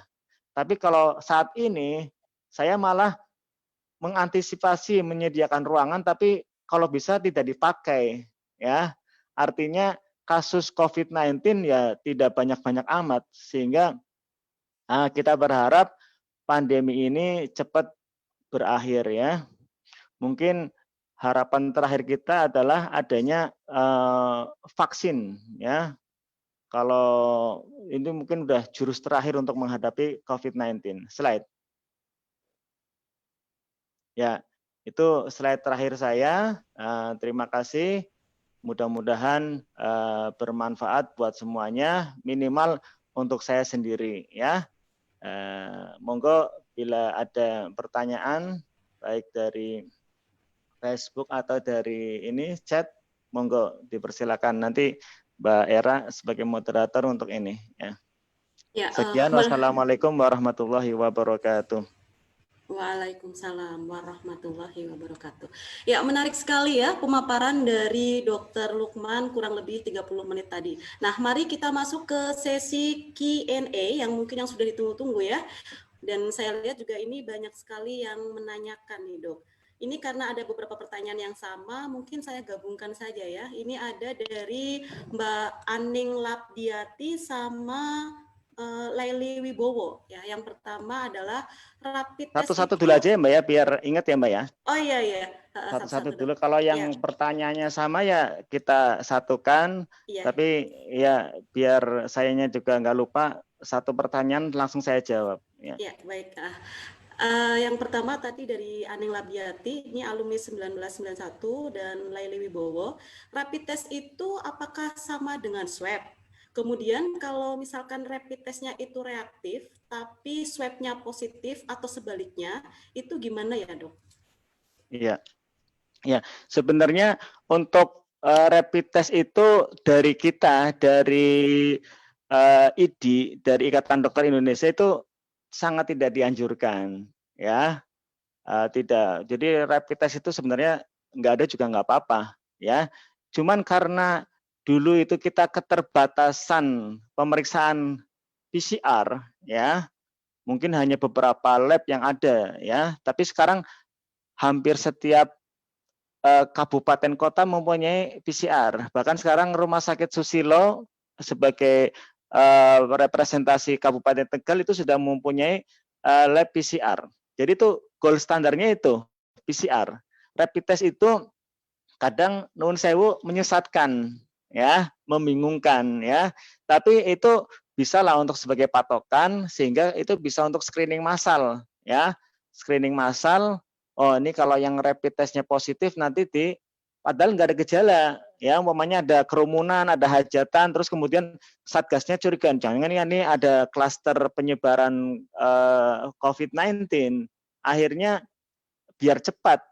Tapi kalau saat ini saya malah mengantisipasi menyediakan ruangan tapi kalau bisa tidak dipakai ya. Artinya kasus COVID-19 ya tidak banyak-banyak amat sehingga kita berharap pandemi ini cepat berakhir ya. Mungkin harapan terakhir kita adalah adanya vaksin ya. Kalau ini mungkin udah jurus terakhir untuk menghadapi COVID-19. Slide. Ya, Itu slide terakhir saya. Terima kasih. Mudah-mudahan bermanfaat buat semuanya, minimal untuk saya sendiri ya. Monggo bila ada pertanyaan baik dari Facebook atau dari ini chat, monggo dipersilakan. Nanti Mbak Era sebagai moderator untuk ini ya. Ya, Sekian, wassalamualaikum warahmatullahi wabarakatuh. Waalaikumsalam warahmatullahi wabarakatuh. Ya, menarik sekali ya pemaparan dari Dr. Lukman kurang lebih 30 menit tadi. Nah, mari kita masuk ke sesi Q&A yang mungkin yang sudah ditunggu-tunggu ya. Dan saya lihat juga ini banyak sekali yang menanyakan nih, Dok. Ini karena ada beberapa pertanyaan yang sama, mungkin saya gabungkan saja ya. Ini ada dari Mbak Aning Lapdiati sama Laili Wibowo ya. Yang pertama adalah rapid test Satu-satu itu. dulu aja ya Mbak ya, biar ingat ya Mbak ya. Oh iya iya. Satu-satu dulu. Dok. Kalau Ya, yang pertanyaannya sama ya kita satukan. iya. Tapi ya biar sayanya juga nggak lupa, satu pertanyaan langsung saya jawab. Ya. Ya, baik. Yang pertama tadi dari Aning Labiati, ini alumni 1991 dan Laili Wibowo. Rapid test itu apakah sama dengan swab? Kemudian kalau misalkan rapid testnya itu reaktif, tapi swabnya positif atau sebaliknya, itu gimana ya, Dok? Iya. Ya, sebenarnya untuk rapid test itu dari kita, dari IDI, dari Ikatan Dokter Indonesia itu sangat tidak dianjurkan, ya. Tidak. Jadi rapid test itu sebenarnya nggak ada juga nggak apa-apa, ya. Cuman karena dulu itu kita keterbatasan pemeriksaan PCR, ya, mungkin hanya beberapa lab yang ada, ya. Tapi sekarang hampir setiap kabupaten kota mempunyai PCR. Bahkan sekarang Rumah Sakit Susilo sebagai representasi Kabupaten Tegal itu sudah mempunyai lab PCR. Jadi itu gold standarnya itu PCR. Rapid test itu kadang nuwun sewu menyesatkan ya, membingungkan ya. Tapi itu bisa lah untuk sebagai patokan sehingga itu bisa untuk screening massal ya. Screening massal, oh ini kalau yang rapid testnya positif nanti padahal nggak ada gejala ya, umpamanya ada kerumunan, ada hajatan, terus kemudian satgasnya curiga jangan ini ada klaster penyebaran COVID-19. Akhirnya biar cepat,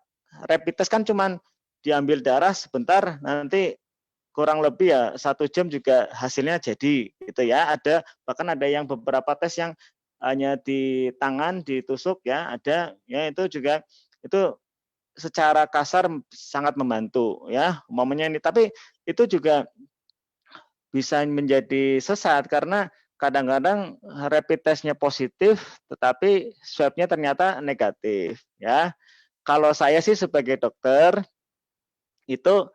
rapid test kan cuman diambil darah sebentar, nanti kurang lebih ya 1 jam juga hasilnya jadi gitu ya. Ada bahkan ada yang beberapa tes yang hanya di tangan ditusuk ya, ada ya, itu juga itu secara kasar sangat membantu ya, umpamanya ini. Tapi itu juga bisa menjadi sesat karena kadang-kadang rapid testnya positif tetapi swabnya ternyata negatif ya. Kalau saya sih sebagai dokter itu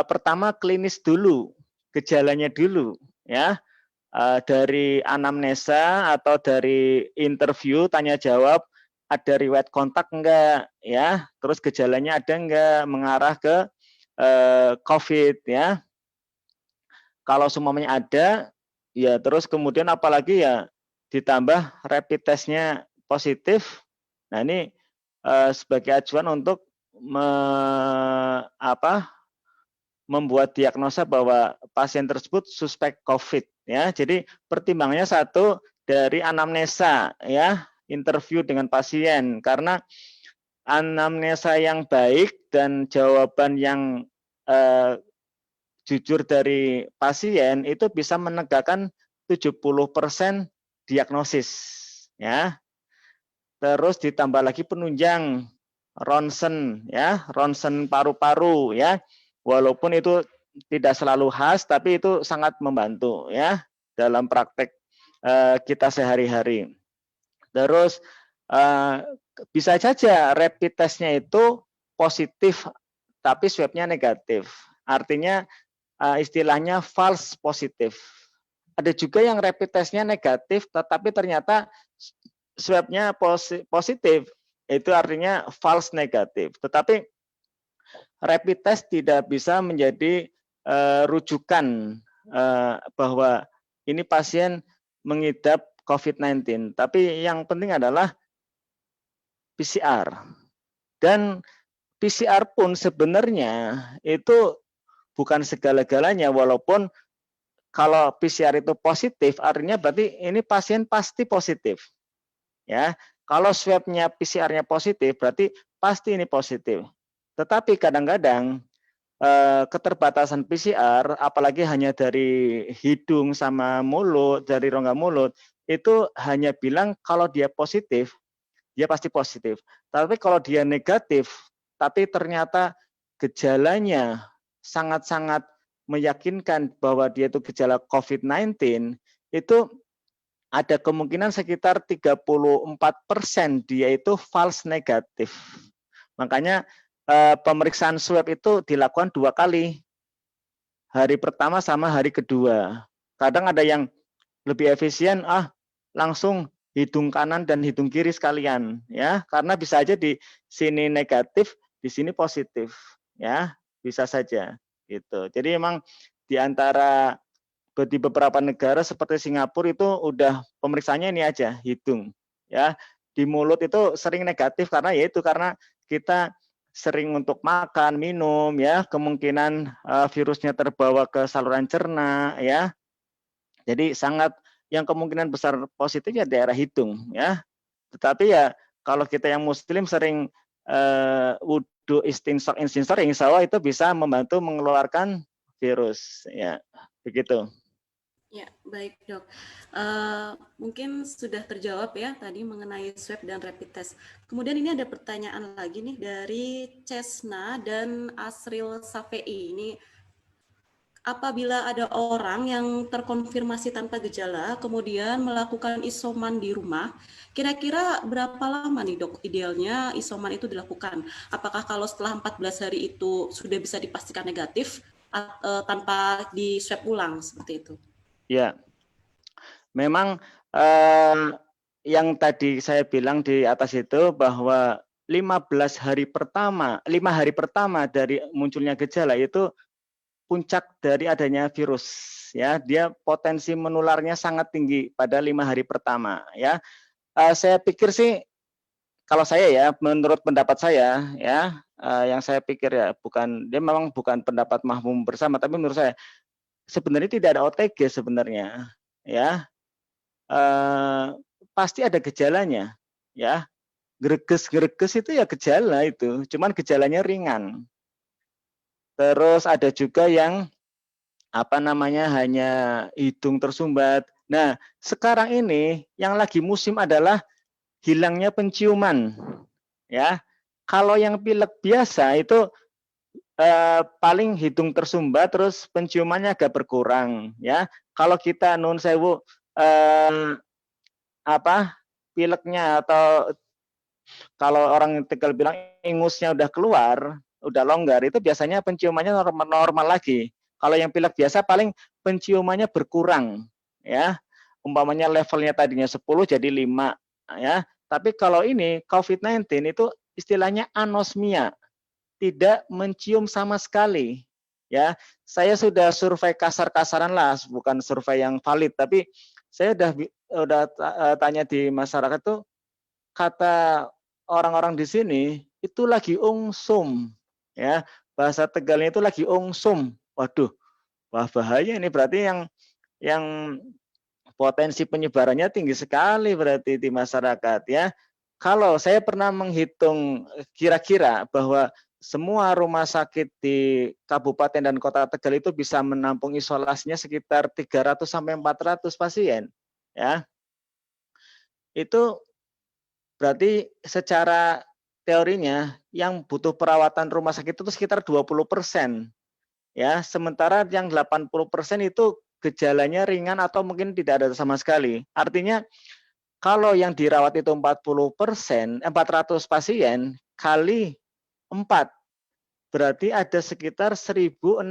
pertama klinis dulu, gejalanya dulu ya. Dari anamnesa atau dari interview tanya jawab ada riwayat kontak enggak ya, terus gejalanya ada enggak mengarah ke COVID ya. Kalau semuanya ada, ya terus kemudian apalagi ya ditambah rapid testnya positif. Nah ini sebagai acuan untuk membuat diagnosa bahwa pasien tersebut suspek COVID ya. Jadi pertimbangannya satu dari anamnesa ya, interview dengan pasien, karena anamnesa yang baik dan jawaban yang jujur dari pasien itu bisa menegakkan 70% diagnosis ya. Terus ditambah lagi penunjang ronsen ya, ronsen paru-paru ya. Walaupun itu tidak selalu khas tapi itu sangat membantu ya dalam praktek kita sehari-hari. Terus bisa saja rapid testnya itu positif tapi swabnya negatif. Artinya istilahnya false positif. Ada juga yang rapid testnya negatif tetapi ternyata swabnya positif. Itu artinya false negatif. Tetapi rapid test tidak bisa menjadi rujukan bahwa ini pasien mengidap COVID-19. Tapi yang penting adalah PCR. Dan PCR pun sebenarnya itu bukan segala-galanya, walaupun kalau PCR itu positif, artinya berarti ini pasien pasti positif. Ya, kalau swabnya PCR-nya positif, berarti pasti ini positif. Tetapi kadang-kadang keterbatasan PCR, apalagi hanya dari hidung sama mulut, dari rongga mulut, itu hanya bilang kalau dia positif, dia pasti positif. Tapi kalau dia negatif, tapi ternyata gejalanya sangat-sangat meyakinkan bahwa dia itu gejala COVID-19, itu ada kemungkinan sekitar 34% dia itu false negatif. Makanya pemeriksaan swab itu dilakukan 2 kali. Hari pertama sama hari kedua. Kadang ada yang lebih efisien, langsung hidung kanan dan hidung kiri sekalian, ya, karena bisa aja di sini negatif, di sini positif, ya, bisa saja, gitu. Jadi memang di antara di beberapa negara seperti Singapura itu udah pemeriksaannya ini aja, hidung, ya. Di mulut itu sering negatif karena yaitu karena kita sering untuk makan, minum, ya, kemungkinan virusnya terbawa ke saluran cerna, ya. Jadi sangat yang kemungkinan besar positif ya daerah hidung, ya. Tetapi ya kalau kita yang muslim sering wudhu istinsor, insya Allah itu bisa membantu mengeluarkan virus, ya, begitu. Ya, baik dok. Mungkin sudah terjawab ya tadi mengenai swab dan rapid test. Kemudian ini ada pertanyaan lagi nih dari Cesna dan Asril Safei. Ini apabila ada orang yang terkonfirmasi tanpa gejala, kemudian melakukan isoman di rumah, kira-kira berapa lama nih dok idealnya isoman itu dilakukan? Apakah kalau setelah 14 hari itu sudah bisa dipastikan negatif tanpa di swab ulang seperti itu? Ya, memang yang tadi saya bilang di atas itu bahwa 15 hari pertama, 5 hari pertama dari munculnya gejala itu puncak dari adanya virus, ya. Dia potensi menularnya sangat tinggi pada 5 hari pertama, ya. Saya pikir sih kalau saya ya, menurut pendapat saya ya, yang saya pikir ya dia memang bukan pendapat mahmum bersama, tapi menurut saya sebenarnya tidak ada OTG sebenarnya, ya. Pasti ada gejalanya, ya. Greges-greges itu ya gejala itu, cuman gejalanya ringan. Terus ada juga yang hanya hidung tersumbat. Nah, sekarang ini yang lagi musim adalah hilangnya penciuman, ya. Kalau yang pilek biasa itu paling hidung tersumbat terus penciumannya agak berkurang, ya. Kalau kita nun sewu pileknya atau kalau orang Tegal bilang ingusnya udah keluar, udah longgar, itu biasanya penciumannya normal lagi. Kalau yang pilek biasa paling penciumannya berkurang, ya. Umpamanya levelnya tadinya 10 jadi 5, ya. Tapi kalau ini COVID-19 itu istilahnya anosmia, tidak mencium sama sekali, ya. Saya sudah survei kasar-kasaran lah, bukan survei yang valid, tapi saya udah tanya di masyarakat tuh, kata orang-orang di sini itu lagi ungsum, ya. Bahasa Tegalnya itu lagi ungsum. Waduh, wah bahaya ini, berarti yang potensi penyebarannya tinggi sekali berarti di masyarakat, ya. Kalau saya pernah menghitung kira-kira bahwa semua rumah sakit di Kabupaten dan Kota Tegal itu bisa menampung isolasinya sekitar 300 sampai 400 pasien, ya. Itu berarti secara teorinya yang butuh perawatan rumah sakit itu sekitar 20%, ya. Sementara yang 80% itu gejalanya ringan atau mungkin tidak ada sama sekali. Artinya kalau yang dirawat itu 40%, 400 pasien kali 4, berarti ada sekitar 1.600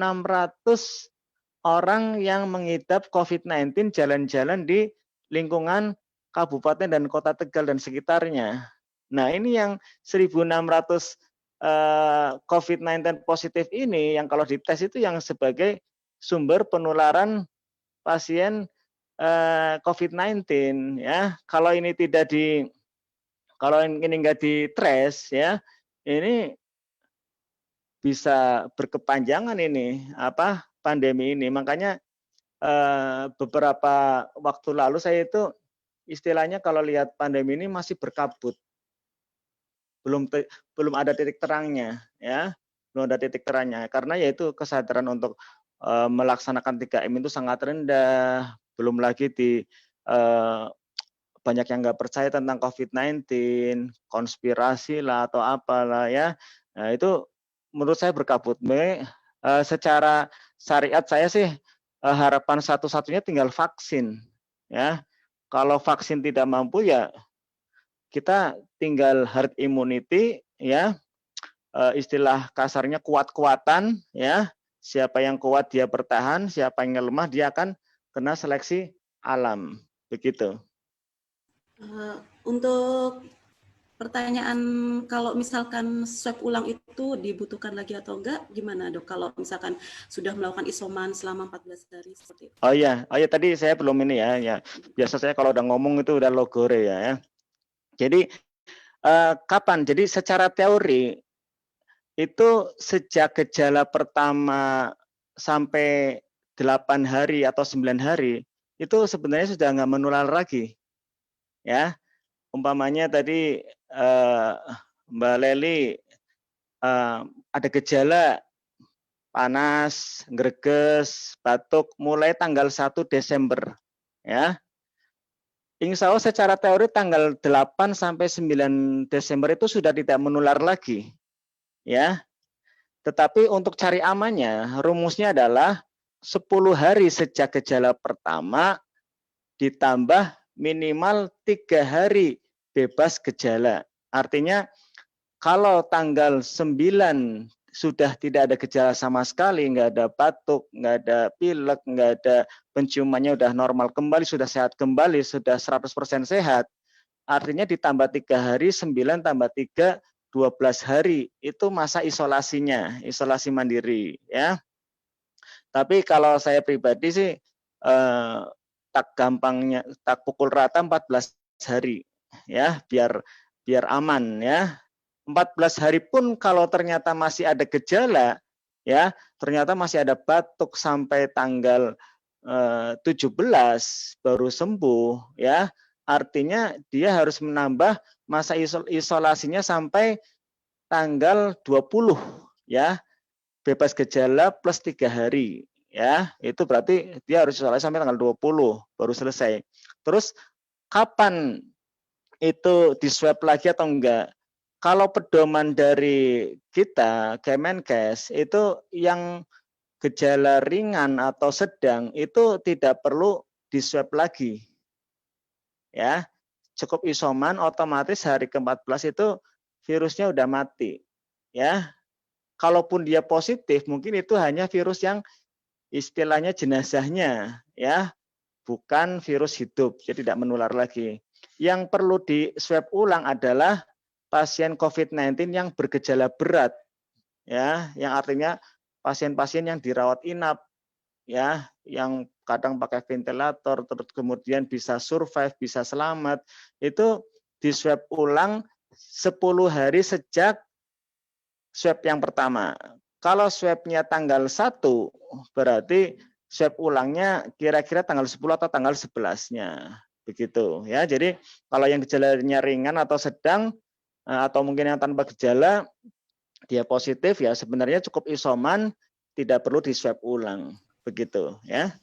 orang yang mengidap COVID-19 jalan-jalan di lingkungan Kabupaten dan Kota Tegal dan sekitarnya. Nah, ini yang 1.600 COVID-19 positif ini yang kalau dites itu yang sebagai sumber penularan pasien COVID-19, ya. Kalau ini enggak di trace, ya, ini bisa berkepanjangan ini pandemi ini. Makanya beberapa waktu lalu saya itu istilahnya kalau lihat pandemi ini masih berkabut. Belum ada titik terangnya, ya. Belum ada titik terangnya karena yaitu kesadaran untuk melaksanakan 3M itu sangat rendah, belum lagi banyak yang nggak percaya tentang COVID-19, konspirasi lah atau apalah ya. Nah, itu menurut saya berkabut. Secara syariat saya sih harapan satu-satunya tinggal vaksin, ya. Kalau vaksin tidak mampu ya kita tinggal herd immunity, ya. Istilah kasarnya kuat-kuatan, ya. Siapa yang kuat dia bertahan, siapa yang lemah dia akan kena seleksi alam, begitu. Untuk pertanyaan kalau misalkan swab ulang itu dibutuhkan lagi atau enggak, gimana dok? Kalau misalkan sudah melakukan isoman selama 14 hari seperti itu. Oh iya tadi saya belum ini ya. Biasa saya kalau udah ngomong itu udah logore ya. Jadi kapan? Jadi secara teori itu sejak gejala pertama sampai 8 hari atau 9 hari itu sebenarnya sudah nggak menular lagi. Ya. Umpamanya tadi Mbak Leli ada gejala panas, greges, batuk mulai tanggal 1 Desember, ya. Insya Allah secara teori tanggal 8 sampai 9 Desember itu sudah tidak menular lagi, ya. Tetapi untuk cari amannya, rumusnya adalah 10 hari sejak gejala pertama ditambah minimal 3 hari bebas gejala. Artinya kalau tanggal 9 sudah tidak ada gejala sama sekali, nggak ada batuk, nggak ada pilek, nggak ada penciumannya udah normal kembali, sudah sehat kembali, sudah 100% sehat, artinya ditambah 3 hari, 9 tambah 3, 12 hari, itu masa isolasinya, isolasi mandiri. Ya. Tapi kalau saya pribadi sih, tak pukul rata 14 hari, ya, biar aman ya. 14 hari pun kalau ternyata masih ada gejala, ya, ternyata masih ada batuk sampai tanggal 17 baru sembuh, ya, artinya dia harus menambah masa isolasinya sampai tanggal 20, ya, bebas gejala plus 3 hari, ya, itu berarti dia harus isolasi sampai tanggal 20 baru selesai. Terus kapan itu di swab lagi atau enggak? Kalau pedoman dari kita, Kemenkes, itu yang gejala ringan atau sedang itu tidak perlu di swab lagi. Ya, cukup isoman, otomatis hari ke-14 itu virusnya udah mati. Ya, kalaupun dia positif, mungkin itu hanya virus yang istilahnya jenazahnya, ya, bukan virus hidup, jadi tidak menular lagi. Yang perlu di swab ulang adalah pasien COVID-19 yang bergejala berat, ya, yang artinya pasien-pasien yang dirawat inap, ya, yang kadang pakai ventilator, terus kemudian bisa survive, bisa selamat, itu di swab ulang 10 hari sejak swab yang pertama. Kalau swabnya tanggal 1, berarti swab ulangnya kira-kira tanggal 10 atau tanggal 11-nya. Begitu ya. Jadi kalau yang gejalanya ringan atau sedang atau mungkin yang tanpa gejala dia positif ya sebenarnya cukup isoman, tidak perlu di swab ulang. Begitu ya.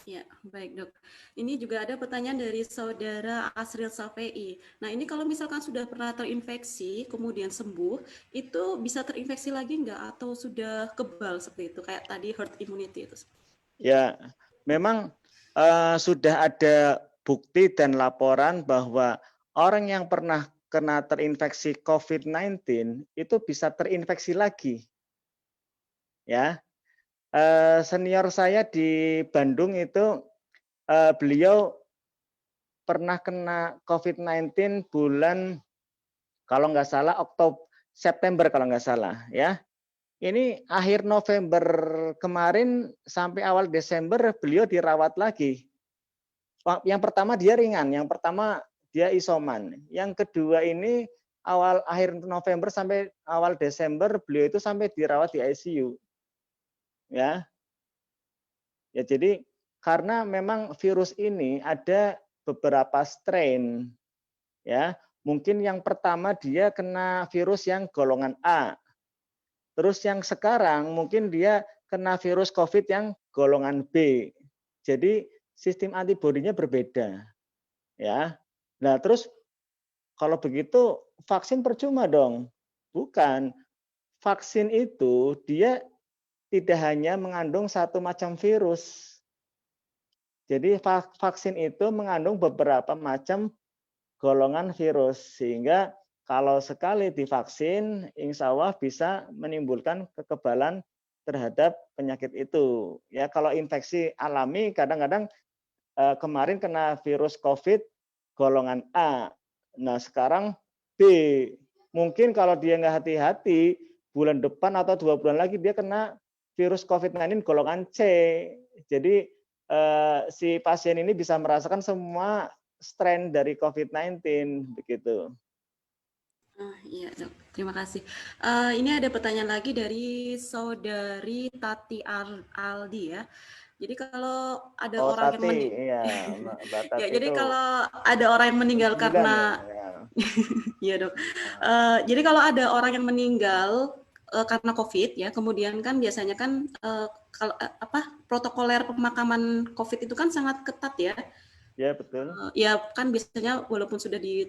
Ya, baik dok. Ini juga ada pertanyaan dari saudara Asril Safei. Nah ini kalau misalkan sudah pernah terinfeksi, kemudian sembuh, itu bisa terinfeksi lagi nggak? Atau sudah kebal seperti itu? Kayak tadi herd immunity itu. Ya, memang sudah ada bukti dan laporan bahwa orang yang pernah kena terinfeksi COVID-19 itu bisa terinfeksi lagi. Ya, senior saya di Bandung itu beliau pernah kena COVID-19 bulan kalau nggak salah September kalau nggak salah ya. Ini akhir November kemarin sampai awal Desember beliau dirawat lagi. Yang pertama dia ringan, yang pertama dia isoman. Yang kedua ini awal akhir November sampai awal Desember beliau itu sampai dirawat di ICU. Ya. Ya jadi karena memang virus ini ada beberapa strain ya. Mungkin yang pertama dia kena virus yang golongan A. Terus yang sekarang mungkin dia kena virus COVID yang golongan B. Jadi sistem antibodinya berbeda ya. Nah, terus kalau begitu vaksin percuma dong. Bukan. Vaksin itu dia tidak hanya mengandung satu macam virus. Jadi vaksin itu mengandung beberapa macam golongan virus sehingga kalau sekali divaksin insya Allah bisa menimbulkan kekebalan terhadap penyakit itu. Ya kalau infeksi alami kadang-kadang kemarin kena virus COVID golongan A. Nah sekarang B. Mungkin kalau dia nggak hati-hati bulan depan atau 2 bulan lagi dia kena virus COVID-19 golongan C. Jadi si pasien ini bisa merasakan semua strain dari COVID-19 begitu. Iya dok, terima kasih. Ini ada pertanyaan lagi dari saudari Tati Aldi ya. Jadi kalau ada orang yang Tati, iya, Mbak ya, Tati jadi itu kalau ada orang yang meninggal 9 ya. karena iya dok. Jadi kalau ada orang yang meninggal karena COVID ya, kemudian kan biasanya kan kalau protokoler pemakaman COVID itu kan sangat ketat ya. Ya betul. Ya kan biasanya walaupun sudah di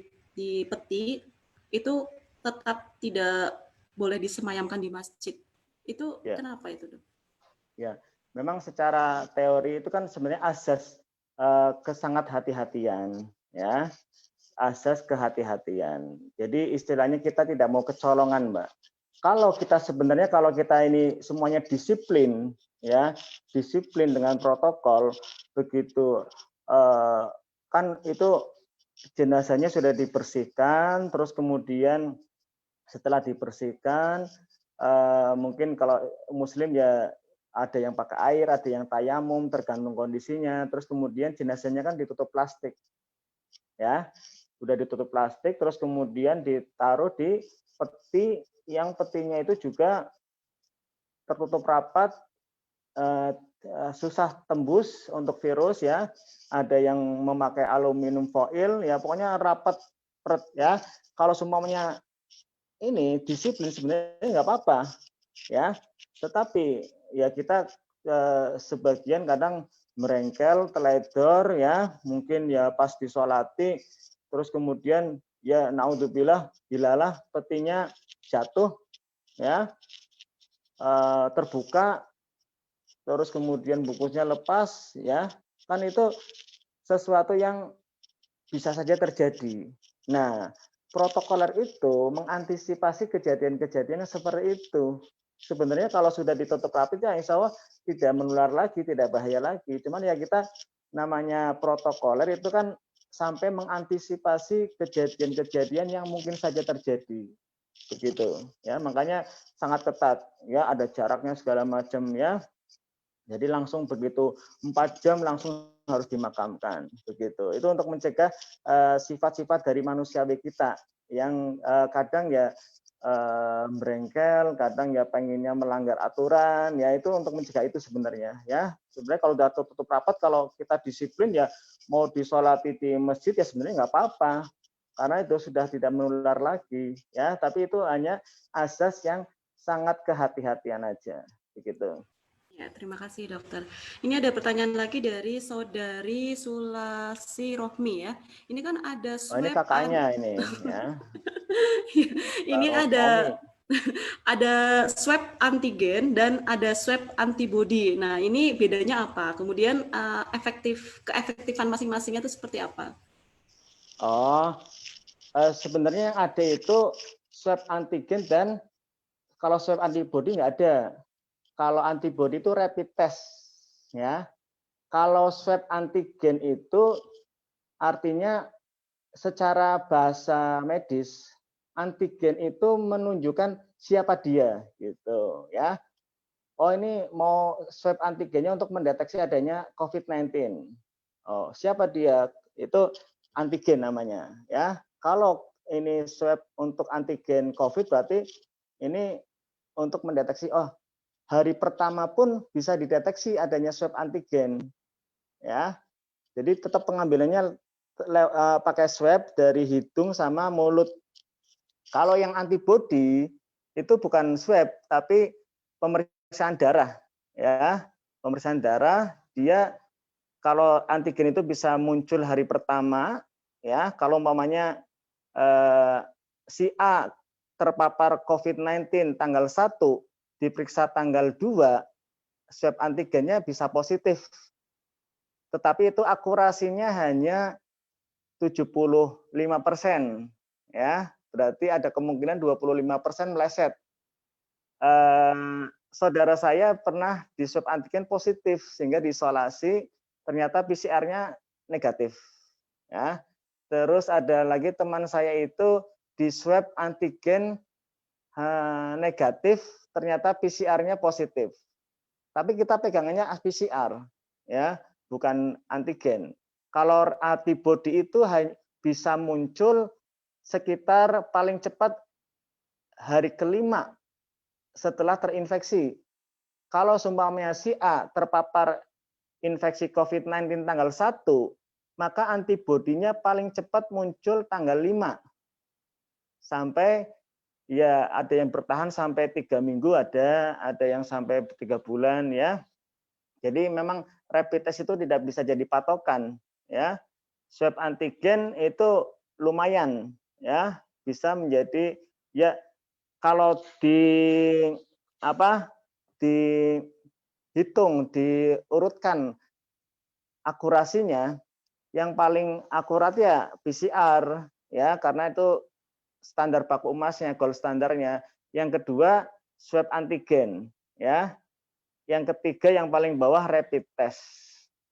peti itu tetap tidak boleh disemayamkan di masjid. Itu ya. kenapa itu dok? Ya, memang secara teori itu kan sebenarnya asas kesangat hati-hatian ya. Asas kehati-hatian. Jadi istilahnya kita tidak mau kecolongan, Mbak. Kalau kita ini semuanya disiplin, ya, disiplin dengan protokol, begitu kan itu jenazahnya sudah dibersihkan, terus kemudian setelah dibersihkan, mungkin kalau Muslim ya ada yang pakai air, ada yang tayamum, tergantung kondisinya. Terus kemudian jenazahnya kan ditutup plastik, ya udah ditutup plastik terus kemudian ditaruh di peti yang petinya itu juga tertutup rapat, susah tembus untuk virus ya. Ada yang memakai aluminium foil ya, pokoknya rapat ya. Kalau semuanya ini disiplin sebenarnya nggak apa-apa ya. Tetapi ya kita sebagian kadang merengkel, teledor ya, mungkin ya pas disolati terus kemudian ya naudzubillah bilalah petinya jatuh ya, terbuka terus kemudian bungkusnya lepas ya, kan itu sesuatu yang bisa saja terjadi. Nah, protokoler itu mengantisipasi kejadian-kejadian yang seperti itu. Sebenarnya kalau sudah ditutup rapi ya insya Allah tidak menular lagi, tidak bahaya lagi. Cuman ya kita namanya protokoler itu kan sampai mengantisipasi kejadian-kejadian yang mungkin saja terjadi. Begitu ya, makanya sangat ketat ya, ada jaraknya segala macam ya. Jadi langsung begitu 4 jam langsung harus dimakamkan begitu. Itu untuk mencegah sifat-sifat dari manusiawi kita yang kadang ya merengkel, kadang ya pengennya melanggar aturan, ya itu untuk mencegah itu sebenarnya ya. Sebenarnya kalau udah tutup rapat, kalau kita disiplin ya mau disolati di masjid ya sebenarnya nggak apa-apa, karena itu sudah tidak menular lagi ya. Tapi itu hanya asas yang sangat kehati-hatian aja begitu. Ya, terima kasih dokter. Ini ada pertanyaan lagi dari saudari Sulasi Rohmi ya. Ini kan ada Oh ini swab kakaknya ini ya. ini Mbak Romi. ada swab antigen dan ada swab antibody. Nah, ini bedanya apa? Kemudian keefektifan masing-masingnya itu seperti apa? Oh, sebenarnya yang ada itu swab antigen dan kalau swab antibody nggak ada. Kalau antibody itu rapid test, ya. Kalau swab antigen itu artinya secara bahasa medis antigen itu menunjukkan siapa dia, gitu, ya. Oh ini mau swab antigennya untuk mendeteksi adanya COVID-19. Oh siapa dia? Itu antigen namanya, ya. Kalau ini swab untuk antigen COVID, berarti ini untuk mendeteksi, oh hari pertama pun bisa dideteksi adanya swab antigen, ya. Jadi tetap pengambilannya pakai swab dari hidung sama mulut. Kalau yang antibody itu bukan swab, tapi pemeriksaan darah, ya. Pemeriksaan darah, dia kalau antigen itu bisa muncul hari pertama, ya. Kalau umpamanya si A terpapar COVID-19 tanggal 1, diperiksa tanggal 2, swab antigennya bisa positif. Tetapi itu akurasinya hanya 75%, ya. Berarti ada kemungkinan 25% meleset. Saudara saya pernah di swab antigen positif sehingga diisolasi, ternyata PCR-nya negatif, ya. Terus ada lagi teman saya itu di swab antigen negatif, ternyata PCR-nya positif. Tapi kita pegangannya PCR, ya, bukan antigen. Kalau antibody itu bisa muncul sekitar paling cepat hari kelima setelah terinfeksi. Kalau seumpamanya si A terpapar infeksi COVID-19 tanggal 1, maka antibodinya paling cepat muncul tanggal 5. Sampai ya ada yang bertahan sampai 3 minggu, ada yang sampai 3 bulan, ya. Jadi memang rapid test itu tidak bisa jadi patokan, ya. Swab antigen itu lumayan, ya, bisa menjadi, ya, kalau dihitung, diurutkan akurasinya, yang paling akurat ya PCR, ya, karena itu standar baku emasnya, gold standarnya. Yang kedua swab antigen, ya. Yang ketiga yang paling bawah rapid test,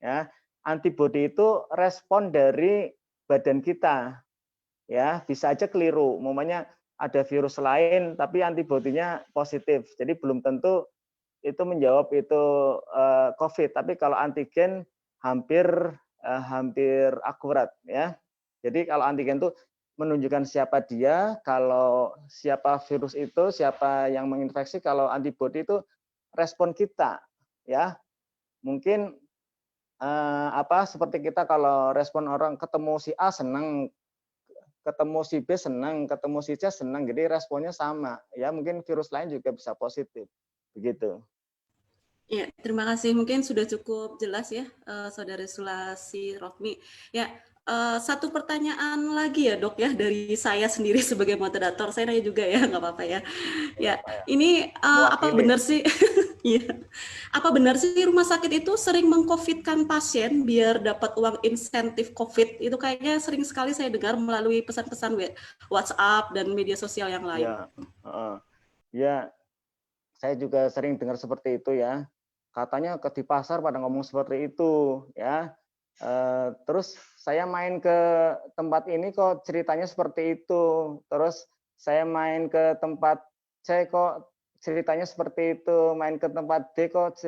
ya. Antibody itu respon dari badan kita, ya, bisa aja keliru, umpamanya ada virus lain tapi antibodinya positif, jadi belum tentu itu menjawab itu COVID, tapi kalau antigen hampir akurat, ya. Jadi kalau antigen itu menunjukkan siapa dia, kalau siapa virus itu, siapa yang menginfeksi. Kalau antibody itu respon kita, ya. Mungkin seperti kita kalau respon orang ketemu si A senang, ketemu si B senang, ketemu si C senang, jadi responnya sama. Ya mungkin virus lain juga bisa positif, begitu. Ya, terima kasih. Mungkin sudah cukup jelas ya, Saudara Sulasi Rohmi. Ya, satu pertanyaan lagi ya dok ya dari saya sendiri sebagai moderator. Saya nanya juga ya, nggak apa-apa ya. Ya, ini apa benar sih? Iya. Apa benar sih rumah sakit itu sering mengcovidkan pasien biar dapat uang insentif COVID? Itu kayaknya sering sekali saya dengar melalui pesan-pesan WhatsApp dan media sosial yang lain. Ya, saya juga sering dengar seperti itu, ya. Katanya di pasar pada ngomong seperti itu, ya. Terus saya main ke tempat ini kok ceritanya seperti itu. Terus saya main ke tempat C kok ceritanya seperti itu. Main ke tempat D kok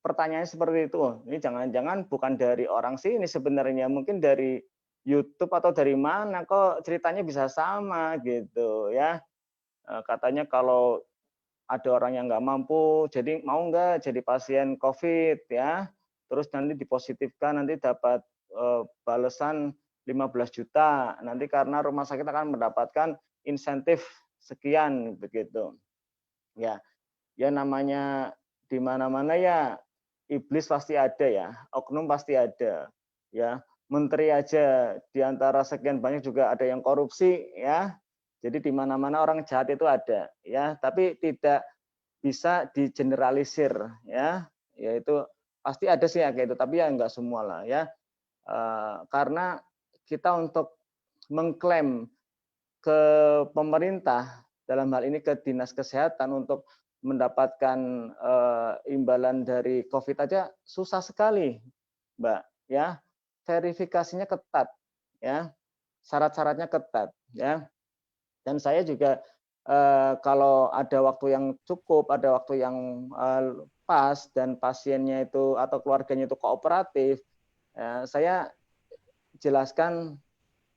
pertanyaannya seperti itu. Oh, ini jangan-jangan bukan dari orang sini sebenarnya, mungkin dari YouTube atau dari mana kok ceritanya bisa sama gitu, ya. Katanya kalau ada orang yang nggak mampu, jadi mau nggak jadi pasien COVID, ya. Terus nanti dipositifkan, nanti dapat balasan 15 juta. Nanti karena rumah sakit akan mendapatkan insentif sekian, begitu. Ya, ya namanya di mana-mana ya iblis pasti ada, ya. Oknum pasti ada, ya. Menteri aja di antara sekian banyak juga ada yang korupsi, ya. Jadi di mana-mana orang jahat itu ada, ya. Tapi tidak bisa digeneralisir, ya, yaitu pasti ada sih ya kayak itu, tapi ya enggak semua lah, ya. Karena kita untuk mengklaim ke pemerintah, dalam hal ini ke dinas kesehatan untuk mendapatkan imbalan dari COVID aja susah sekali, Mbak, ya. Verifikasinya ketat, ya. Syarat-syaratnya ketat, ya. Dan saya juga kalau ada waktu yang cukup, ada waktu yang pas dan pasiennya itu atau keluarganya itu kooperatif, saya jelaskan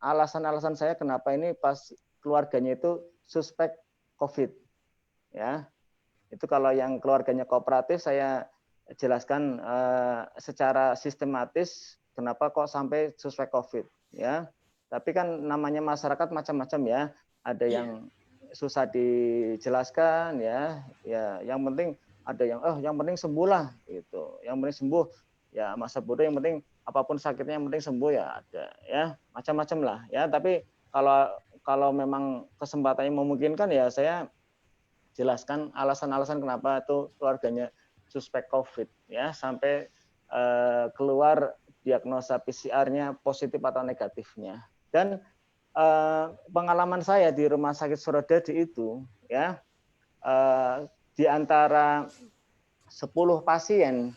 alasan-alasan saya kenapa ini pas keluarganya itu suspek COVID, ya. Itu kalau yang keluarganya kooperatif saya jelaskan secara sistematis kenapa kok sampai suspek COVID, ya. Tapi kan namanya masyarakat macam-macam ya. Ada yang susah dijelaskan ya. Ya, yang penting ada yang penting sembuh lah gitu. Yang penting sembuh. Ya, masa bodoh yang penting apapun sakitnya yang penting sembuh ya ada ya. Macam-macam lah ya. Tapi kalau memang kesempatannya memungkinkan ya saya jelaskan alasan-alasan kenapa itu keluarganya suspek COVID ya sampai keluar diagnosa PCR-nya positif atau negatifnya. Dan pengalaman saya di Rumah Sakit Surodadi itu ya di antara 10 pasien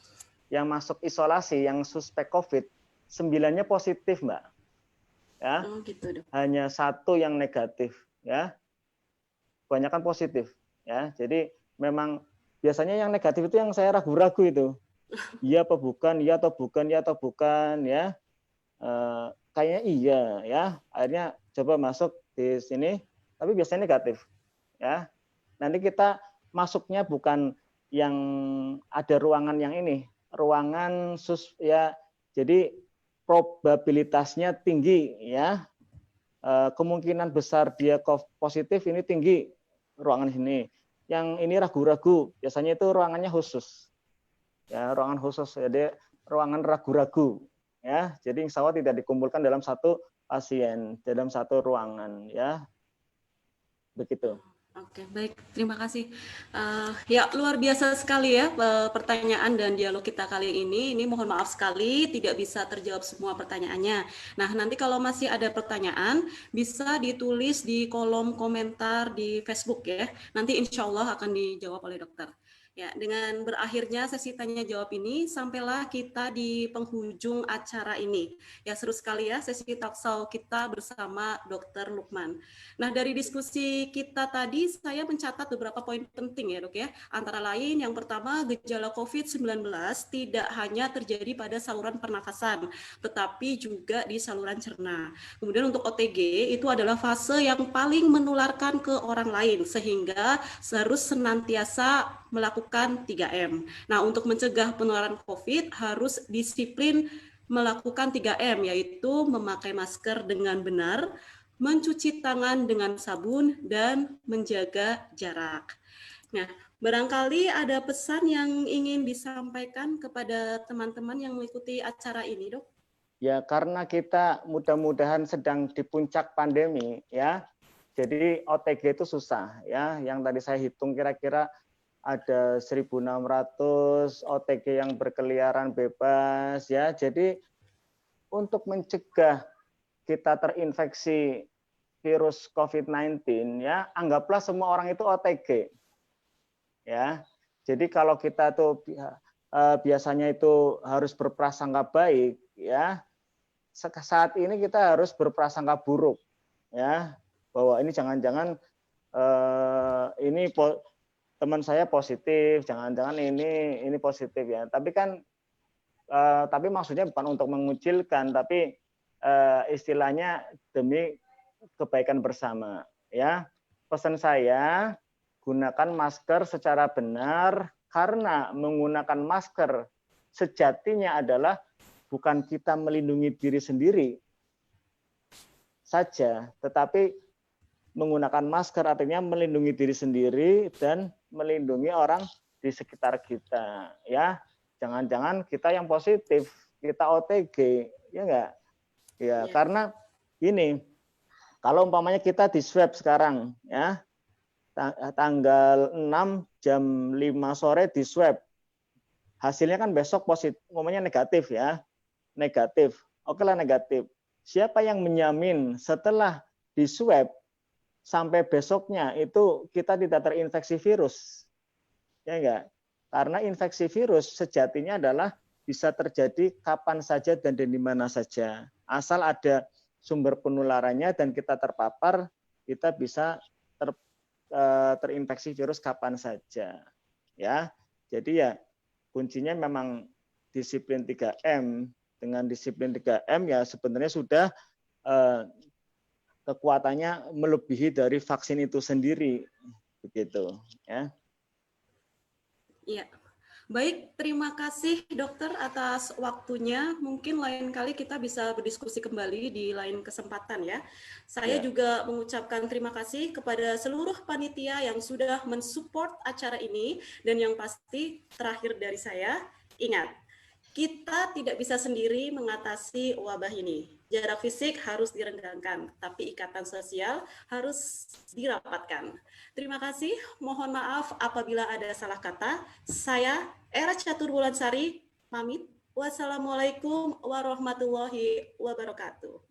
yang masuk isolasi yang suspek COVID, 9-nya positif, Mbak. Ya. Oh, gitu, Dok. Hanya 1 yang negatif ya. Kebanyakan positif ya. Jadi memang biasanya yang negatif itu yang saya ragu-ragu itu. Iya apa bukan, iya atau bukan, iya atau bukan ya. Kayaknya iya ya. Akhirnya coba masuk di sini tapi biasanya negatif ya. Nanti kita masuknya bukan yang ada ruangan yang ini, ruangan ya. Jadi probabilitasnya tinggi ya. Kemungkinan besar dia positif ini tinggi ruangan ini. Yang ini ragu-ragu, biasanya itu ruangannya khusus. Ya, ruangan khusus. Jadi ruangan ragu-ragu ya. Jadi insya Allah tidak dikumpulkan dalam satu pasien, dalam satu ruangan ya. Begitu. Oke, baik. Terima kasih. Ya, luar biasa sekali ya pertanyaan dan dialog kita kali ini. Ini mohon maaf sekali tidak bisa terjawab semua pertanyaannya. Nah, nanti kalau masih ada pertanyaan, bisa ditulis di kolom komentar di Facebook ya. Nanti insya Allah akan dijawab oleh dokter. Ya, dengan berakhirnya sesi tanya jawab ini, sampailah kita di penghujung acara ini. Ya, seru sekali ya sesi talkshow kita bersama Dr. Lukman. Nah, dari diskusi kita tadi, saya mencatat beberapa poin penting ya, Dok ya. Antara lain, yang pertama, gejala COVID-19 tidak hanya terjadi pada saluran pernafasan, tetapi juga di saluran cerna. Kemudian untuk OTG, itu adalah fase yang paling menularkan ke orang lain, sehingga harus senantiasa melakukan 3M. Nah, untuk mencegah penularan COVID, harus disiplin melakukan 3M, yaitu memakai masker dengan benar, mencuci tangan dengan sabun, dan menjaga jarak. Nah, barangkali ada pesan yang ingin disampaikan kepada teman-teman yang mengikuti acara ini, Dok? Ya, karena kita mudah-mudahan sedang di puncak pandemi, ya. Jadi OTG itu susah, ya. Yang tadi saya hitung kira-kira ada 1.600 OTG yang berkeliaran bebas, ya. Jadi untuk mencegah kita terinfeksi virus COVID-19, ya, anggaplah semua orang itu OTG, ya. Jadi kalau kita tuh biasanya itu harus berprasangka baik, ya. Saat ini kita harus berprasangka buruk, ya, bahwa ini jangan-jangan ini teman saya positif, jangan-jangan ini positif ya. Tapi kan tapi maksudnya bukan untuk mengucilkan, tapi istilahnya demi kebaikan bersama, ya. Pesan saya, gunakan masker secara benar karena menggunakan masker sejatinya adalah bukan kita melindungi diri sendiri saja, tetapi menggunakan masker artinya melindungi diri sendiri dan melindungi orang di sekitar kita, ya. Jangan-jangan kita yang positif, kita OTG, ya enggak? Ya, karena ini kalau umpamanya kita di swab sekarang, ya, tanggal 6 jam 5 sore di swab, hasilnya kan besok positif, umpamanya negatif ya, negatif, oke lah negatif. Siapa yang menjamin setelah di swab sampai besoknya itu kita tidak terinfeksi virus? Ya enggak? Karena infeksi virus sejatinya adalah bisa terjadi kapan saja dan di mana saja. Asal ada sumber penularannya dan kita terpapar, kita bisa terinfeksi virus kapan saja. Ya. Jadi ya kuncinya memang disiplin 3M. Dengan disiplin 3M ya sebenarnya sudah kekuatannya melebihi dari vaksin itu sendiri, begitu ya. Iya. Baik, terima kasih dokter atas waktunya. Mungkin lain kali kita bisa berdiskusi kembali di lain kesempatan ya. Saya juga mengucapkan terima kasih kepada seluruh panitia yang sudah mensupport acara ini. Dan yang pasti terakhir dari saya, ingat, kita tidak bisa sendiri mengatasi wabah ini. Jarak fisik harus direnggangkan, tapi ikatan sosial harus dirapatkan. Terima kasih, mohon maaf apabila ada salah kata. Saya, Era Catur Wulansari, pamit. Wassalamualaikum warahmatullahi wabarakatuh.